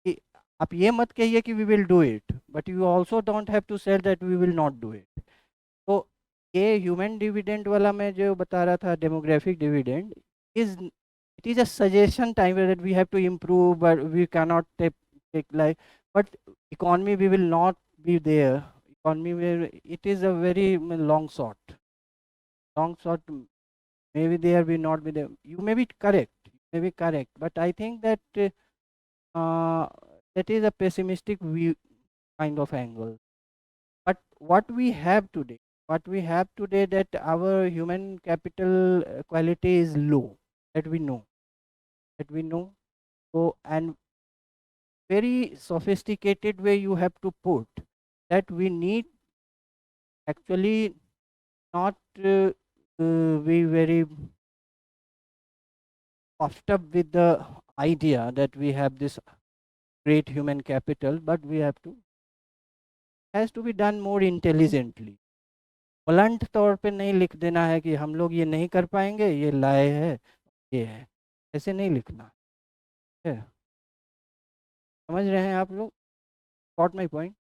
कि आप ये मत कहिए कि we will do it, but you also don't have to say that we will not do it. तो ये ह्यूमन डिविडेंड वाला मैं जो बता रहा था, demographic dividend is, it is a suggestion time that we have to improve, but we cannot take like, but economy we will not be there. Economy will, it is a very long shot, maybe there will not be there. You may be correct, but I think that that is a pessimistic view kind of angle. But what we have today, that our human capital quality is low, that we know, so, and very sophisticated way you have to put that we need actually not be very puffed up with the idea that we have this great human capital, but we have to, has to be done more intelligently. Blunt तौर पे नहीं लिख देना है कि हम लोग ये नहीं कर पाएंगे, ये लाए है, ये है, ऐसे नहीं लिखना है। समझ रहे हैं आप लोग? Got my point?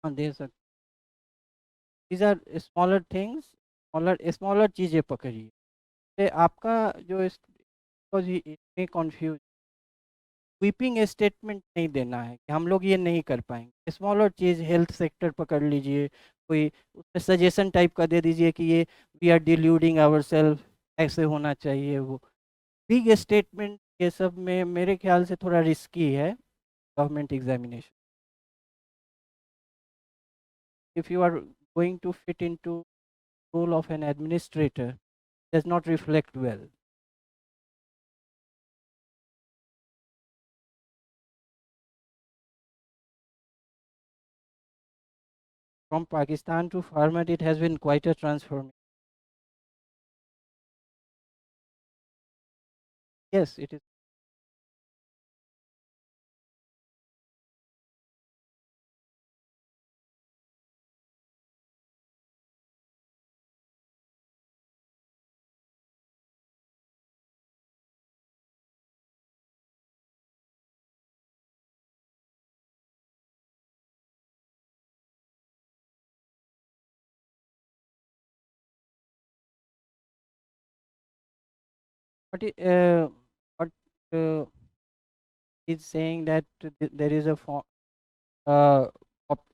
हाँ, दे सकते। These are smaller things, smaller smaller चीज़ें पकड़िए। ये आपका जो इतने कॉन्फ्यूज, स्वीपिंग स्टेटमेंट नहीं देना है कि हम लोग ये नहीं कर पाएंगे। स्मॉलर चीज़, हेल्थ सेक्टर पकड़ लीजिए, कोई उसमें सजेशन टाइप का दे दीजिए कि ये we are deluding our self, ऐसे होना चाहिए वो। बिग स्टेटमेंट ये सब में मेरे ख्याल से थोड़ा रिस्की है government examination. If you are going to fit into role of an administrator, does not reflect well. From Pakistan to format, it has been quite a transformation. Yes, it is. But what uh, is saying that there is a uh, op-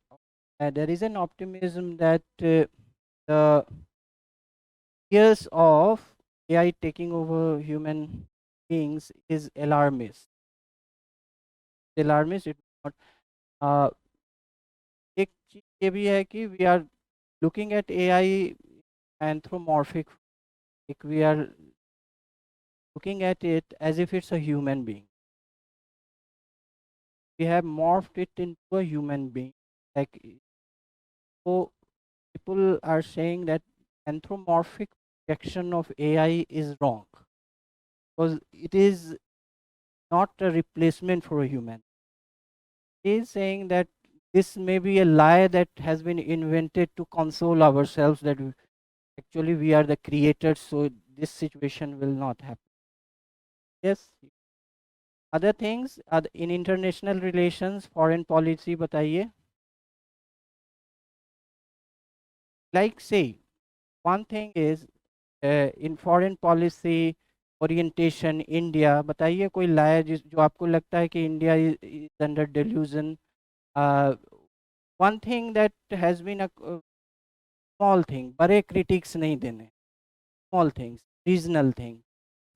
there is an optimism that the years of AI taking over human beings is alarmist. Alarmist. It not. Uh, एक चीज ये भी है कि we are looking at AI anthropomorphic. Like we are looking at it as if it's a human being. We have morphed it into a human being. Like, so people are saying that anthropomorphic projection of AI is wrong because it is not a replacement for a human. He is saying that this may be a lie that has been invented to console ourselves that actually we are the creators, so this situation will not happen. Yes. Other things in international relations, foreign policy, बताइए. Like say, one thing is in foreign policy orientation India, बताइए कोई लाया जिस जो आपको लगता है कि India is under delusion. uh, One thing that has been a small thing, बड़े critics नहीं देने, small things, regional thing,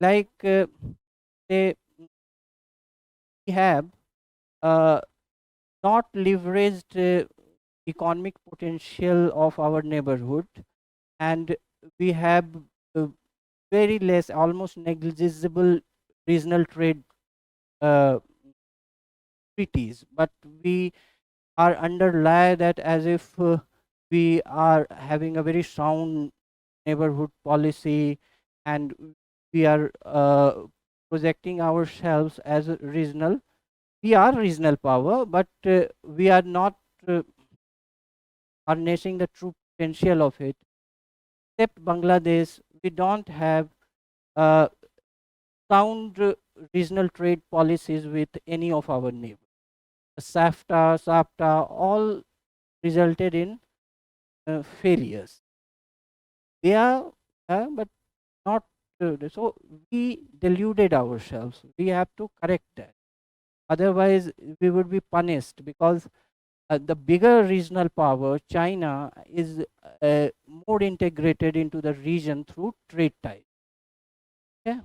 like say we have uh, not leveraged economic potential of our neighborhood, and we have uh, very less, almost negligible regional trade uh, treaties, but we are underlie that as if we are having a very sound neighborhood policy, and we are projecting ourselves as a regional. We are regional power, but we are not harnessing the true potential of it. Except Bangladesh, we don't have uh, sound regional trade policies with any of our neighbors. SAFTA, all resulted in failures. They are, but not. So we deluded ourselves. We have to correct that. Otherwise, we would be punished because the bigger regional power, China, is more integrated into the region through trade ties. Yeah.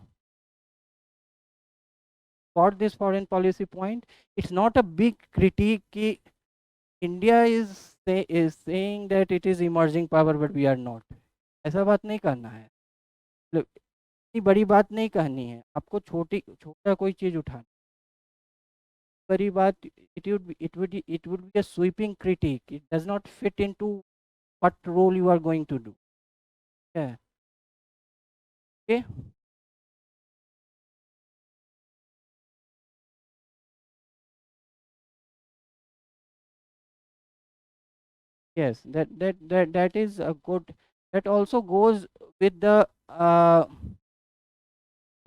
For this foreign policy point, it's not a big critique. India is saying that it is emerging power, but we are not. ऐसा बात नहीं करना है. मतलब इतनी बड़ी बात नहीं कहनी है आपको. छोटी छोटा कोई चीज उठाना बड़ी बात. It would be a sweeping critique. It does not fit into what role you are going to do. Yeah. Okay. Yes, that is a good. That also goes with the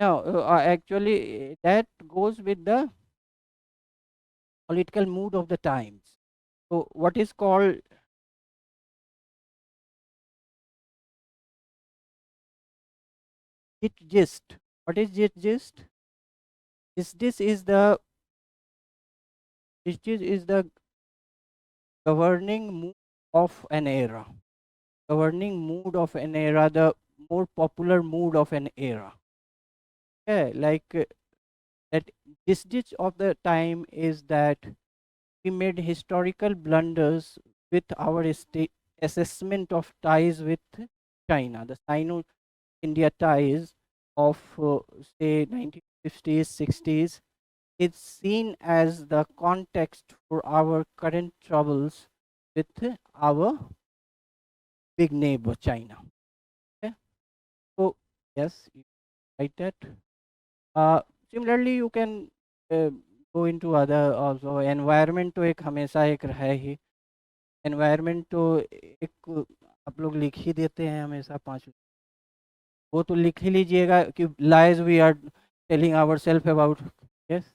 no, actually that goes with the political mood of the times. So what is called it gist? What is it gist? This is the is the governing mood of an era. Governing mood of an era, the more popular mood of an era. Yeah, like that gist of the time is that we made historical blunders with our assessment of ties with China. The Sino-India ties of say 1950s, 60s is seen as the context for our current troubles with our big neighbor China. Okay? So yes, you write that. Uh, Similarly, you can uh, go into other also. Environment तो एक हमेशा एक है ही. Environment तो एक आप लोग लिख ही देते हैं हमेशा 5. वो तो लिख ही लीजिएगा कि lies we are telling our self about. Yes.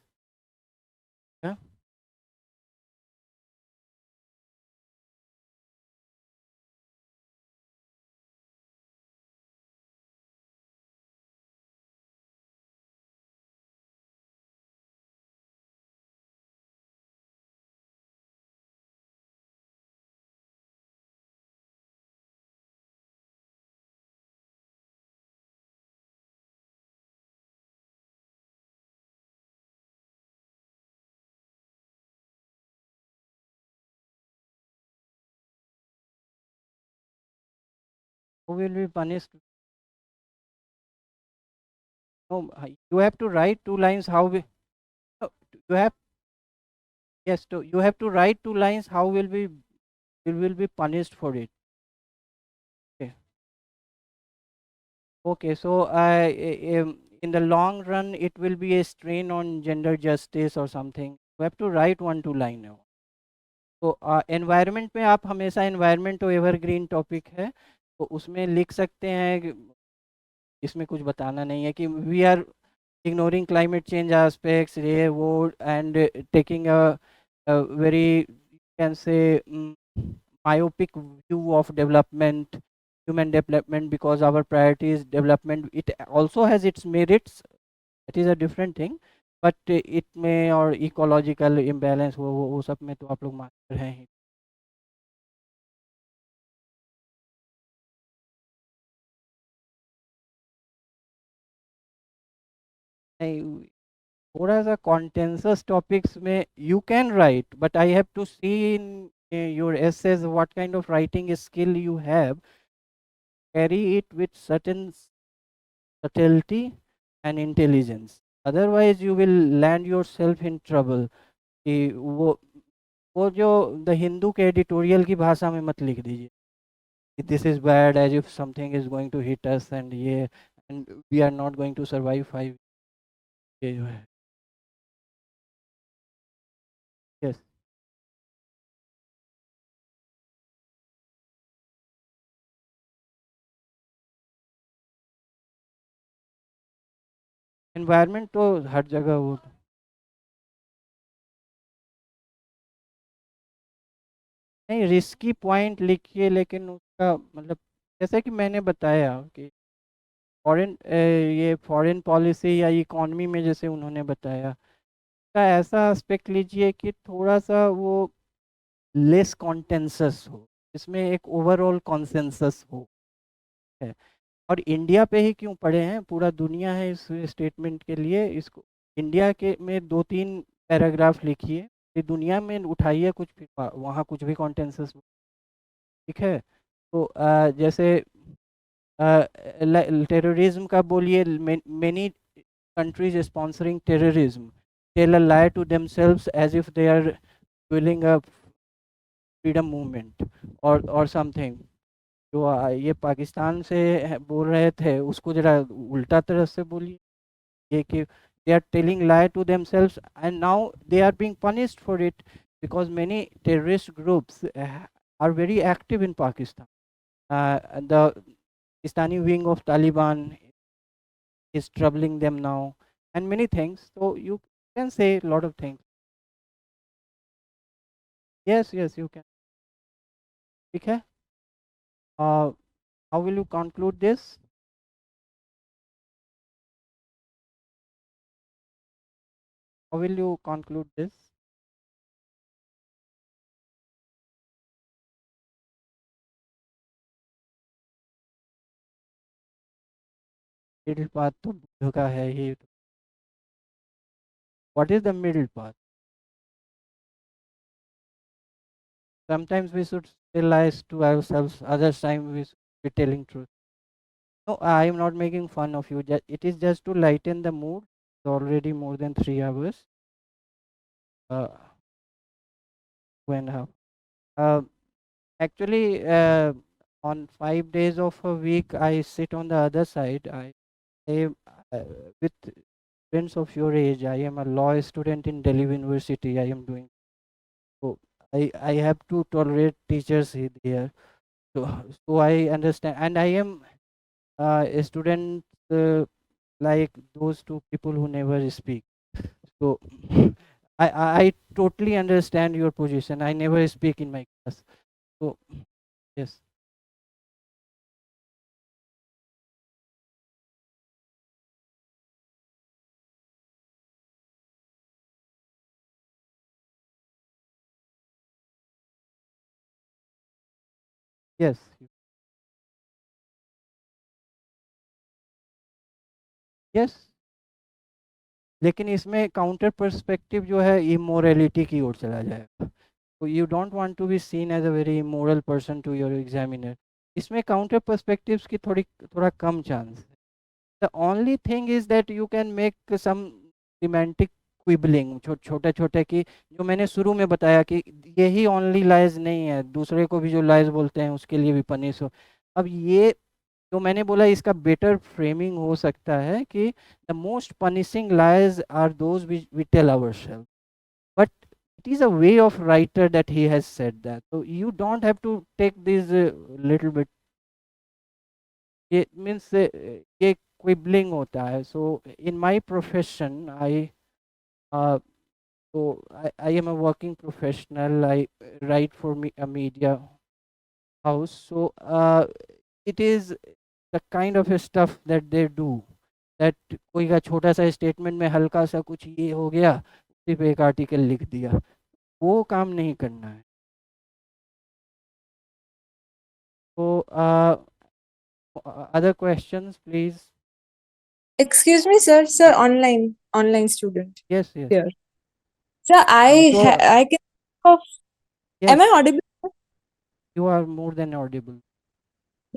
Who will be punished? No, you have to write 2 lines how we, no, you have, yes, so you have to write 2 lines how will be punished for it. Okay. Okay, so in the long run, it will be a strain on gender justice or something. You have to write 1 2 line now. तो environment में आप हमेशा environment तो evergreen topic है, तो उसमें लिख सकते हैं इसमें कुछ बताना नहीं है कि we are ignoring climate change aspects, ये वो, and taking a very, you can say, myopic view of development, human development, because our priority is development. It also has its merits. That is a different thing. But it may, और ecological imbalance, वो सब में तो आप लोग master हैं ही. नहीं, थोड़ा सा कॉन्टेंसस टॉपिक्स में you can write, but I have to see in your essays what kind of writing skill you have. Carry it with certain subtlety and intelligence. Otherwise, you will land yourself in trouble. कि वो जो the Hindu के editorial की भाषा में मत लिख दीजिए. This is bad as if something is going to hit us and ये and we are not going to survive 5. ये जो है. यस. एनवायरनमेंट तो हर जगह वो. नहीं, रिस्की पॉइंट लिखिए, लेकिन उसका मतलब जैसे कि मैंने बताया कि फॉरेन ये फॉरेन पॉलिसी या इकोनॉमी में जैसे उन्होंने बताया, का ऐसा एस्पेक्ट लीजिए कि थोड़ा सा वो लेस कॉन्टेंसस हो, इसमें एक ओवरऑल कॉन्सेंसस हो. है. और इंडिया पे ही क्यों पढ़े हैं, पूरा दुनिया है इस स्टेटमेंट के लिए. इसको इंडिया के में 2 3 पैराग्राफ लिखिए, ये दुनिया में उठाइए कुछ भी, वहाँ कुछ भी कॉन्टेंसस. ठीक है. तो जैसे टेररिज्म का बोलिए, many countries sponsoring terrorism tell a lie to themselves as if they are building a freedom movement और समथिंग, जो ये पाकिस्तान से बोल रहे थे, उसको जरा उल्टा तरह से बोलिए। ये कि they are telling lie to themselves and now they are being punished for it, because many terrorist groups are very active in Pakistan. And the Pakistani wing of Taliban is troubling them now, and many things. So you can say a lot of things. Yes, yes, you can. Okay. How will you conclude this? How will you conclude this? Middle path तो बुद्धों का है ही. What is the middle path? Sometimes we should tell lies to ourselves, other times we should be telling truth. No, I am not making fun of you. It is just to lighten the mood. It's already more than 3 hours. 2 and a half. Uh, Actually, on 5 days of a week, I sit on the other side. I am with friends of your age. I am a law student in Delhi University. I am doing so. I have to tolerate teachers here. So so I understand, and I am a student like those two people who never speak. So I totally understand your position. I never speak in my class. So yes, yes, yes. लेकिन इसमें counter perspective जो है immorality की ओर चला जाएगा. तो you don't want to be seen as a very immoral person to your examiner. इसमें counter perspectives की थोड़ा कम chance. The only thing is that you can make some semantic quibbling, छोटे छोटे कि जो मैंने शुरू में बताया कि यही ओनली लाइज नहीं है, दूसरे को भी जो लाइज बोलते हैं उसके लिए भी पनिश हो. अब ये जो मैंने बोला, इसका बेटर फ्रेमिंग हो सकता है कि the most punishing lies are those we tell ourselves, but it is a way of writer that he has said that, so you don't have to take this little bit. ये means ये quibbling होता है. So in my profession I so I am a working professional. I write for me a media house. So it is the kind of stuff that they do, that कोई का छोटा सा statement में हल्का सा कुछ ये हो गया, उसी पे एक आर्टिकल लिख दिया, वो काम नहीं करना है. तो other questions please. Excuse me, sir. Sir, online student Yes, yes. here. Sir, So I can think of. Am yes, I audible? you are more than audible.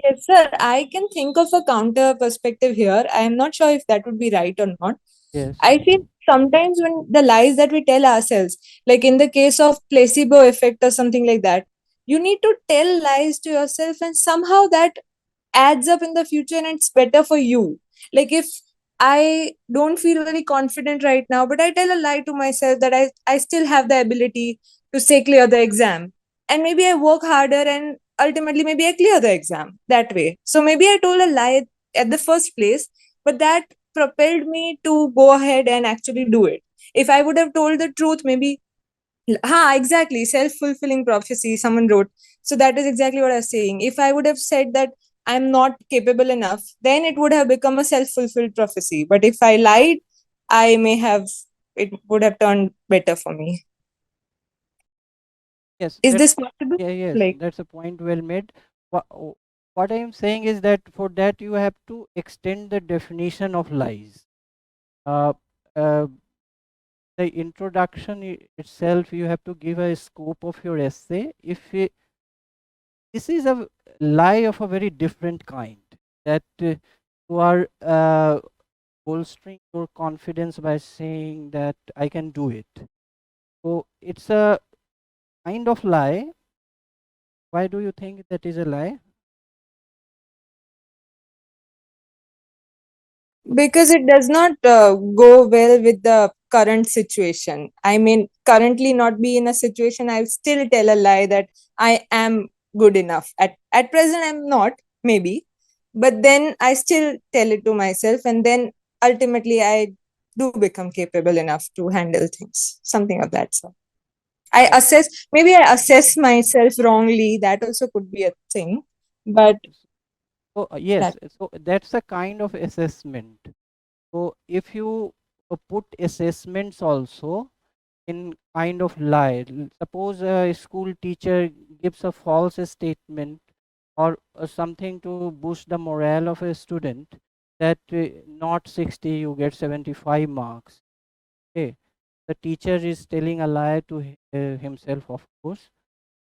Yes, sir. I can think of a counter perspective here. I am not sure if that would be right or not. Yes, I feel sometimes when the lies that we tell ourselves, like in the case of placebo effect or something like that, you need to tell lies to yourself, and somehow that adds up in the future and it's better for you. Like if I don't feel very confident right now, but I tell a lie to myself that I still have the ability to say clear the exam, and maybe I work harder and ultimately maybe I clear the exam that way. So maybe I told a lie at the first place, but that propelled me to go ahead and actually do it. If I would have told the truth, maybe exactly. Self-fulfilling prophecy, someone wrote. So that is exactly what I was saying. If I would have said that I'm not capable enough, then it would have become a self-fulfilled prophecy. But if I lied, I may have, it would have turned better for me. yes, Is that, this possible? yeah, yes, Like, that's a point well made. What I am saying is that for that you have to extend the definition of lies. Uh, uh, the introduction itself, you have to give a scope of your essay. If this is a lie of a very different kind, that you are bolstering your confidence by saying that I can do it. So it's a kind of lie Why do you think that is a lie? Because it does not go well with the current situation. I mean, currently not be in a situation, I'll still tell a lie that I am good enough. At present, I'm not, maybe, but then I still tell it to myself, and then ultimately I do become capable enough to handle things. Something of that sort. Oh, Maybe I assess myself wrongly. That also could be a thing, but so that. yes, so that's a kind of assessment. So if you put assessments also in kind of lie, suppose a school teacher gives a false statement or something to boost the morale of a student, that not 60 you get 75 marks. Okay, the teacher is telling a lie to himself, of course.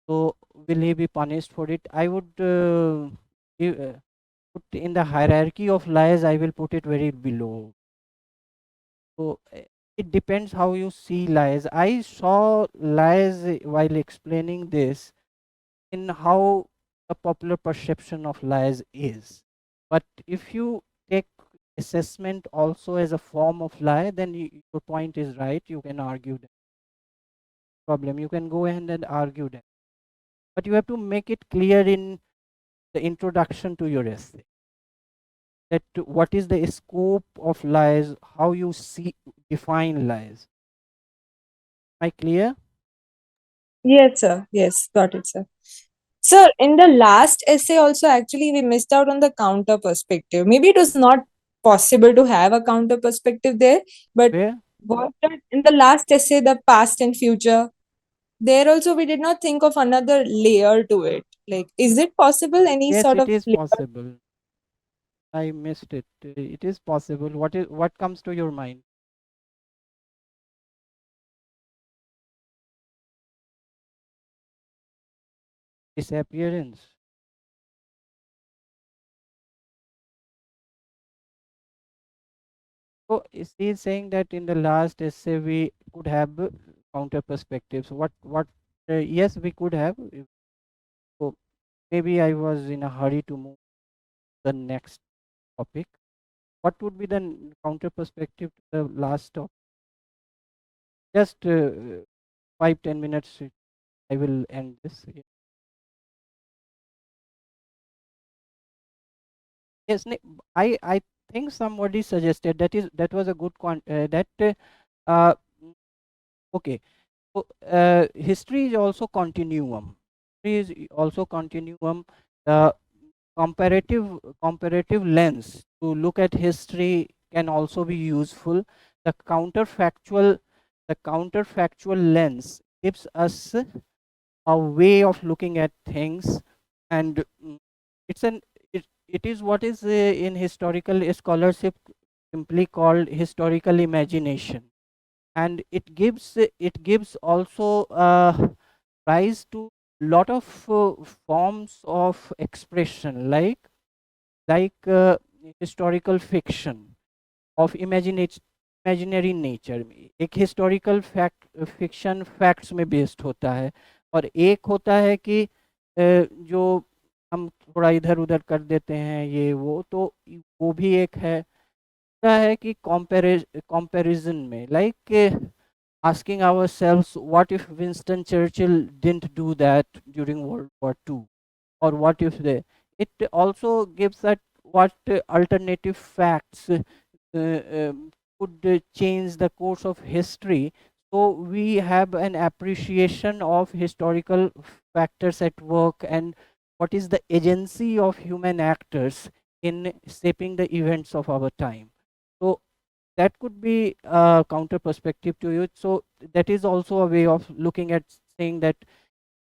So will he be punished for it? I would put in the hierarchy of lies, I will put it very below. So it depends how you see lies. I saw lies while explaining this in how the popular perception of lies is. But if you take assessment also as a form of lie, then your point is right. You can argue that problem. You can go ahead and argue that. But you have to make it clear in the introduction to your essay that what is the scope of lies, how you see define lies. Am I clear? Yes, sir. Yes, got it, sir. Sir, in the last essay, also, actually, we missed out on the counter perspective. Maybe it was not possible to have a counter perspective there, but Where? what that in the last essay, the past and future, there also we did not think of another layer to it. Like, is it possible any Yes, sort it of is layer? possible. I missed it. It is possible. What comes to your mind? Disappearance. So he is saying that in the last essay we could have counter perspectives. What? Yes, we could have. So maybe I was in a hurry to move the next topic. What would be the counter perspective to the last topic? Just 5-10 minutes. I will end this. Yes, I think somebody suggested that was a good that uh, okay. So history is also continuum. History is also continuum. The comparative lens to look at history can also be useful. The counterfactual lens gives us a way of looking at things, and it's an it is what is in historical scholarship simply called historical imagination, and it gives also rise to lot of forms of expression, like historical fiction of imaginary nature में एक historical fact fiction facts में based होता है और एक होता है कि जो हम थोड़ा इधर उधर कर देते हैं ये वो तो वो भी एक है दूसरा है कि कंपैरिजन में like asking ourselves what if Winston Churchill didn't do that during World War II, or what if they it also gives that what alternative facts could change the course of history. So we have an appreciation of historical factors at work and what is the agency of human actors in shaping the events of our time. So that could be a counter perspective to it. So that is also a way of looking at saying that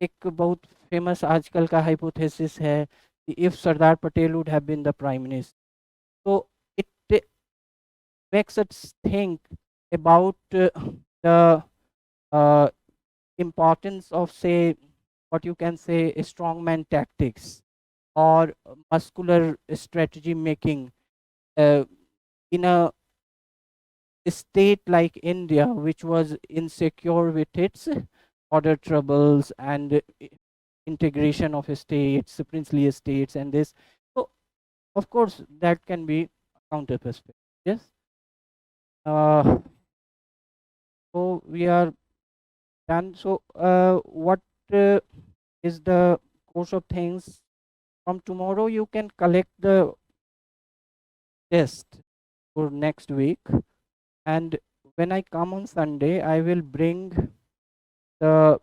एक बहुत famous आजकल का hypothesis है कि if Sardar Patel would have been the prime minister. So it makes us think about the uh, importance of, say, what you can say strongman tactics or muscular strategy making uh, in a state like India, which was insecure with its border troubles and integration of states, princely states, and this. So of course that can be counter perspective. Yes. Uh, so we are done. So what uh, is the course of things? From tomorrow you can collect the test for next week, and when I come on Sunday I will bring the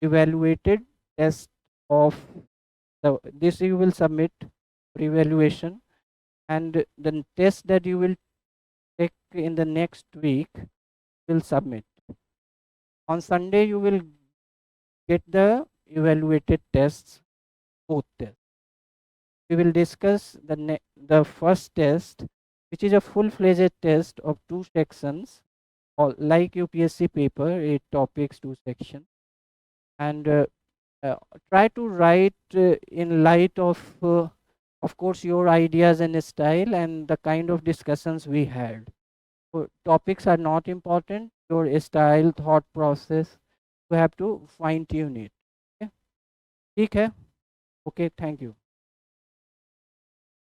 evaluated test of the this you will submit for evaluation, and the test that you will take in the next week will submit on Sunday. You will get the evaluated tests, both tests. We will discuss the first test, which is a full-fledged test of 2 sections, or like UPSC paper, 8 topics, 2 sections, and uh, try to write in light of course, your ideas and style and the kind of discussions we had. So topics are not important. Your style, thought process, you have to fine tune it. Okay, ठीक है? Okay, thank you.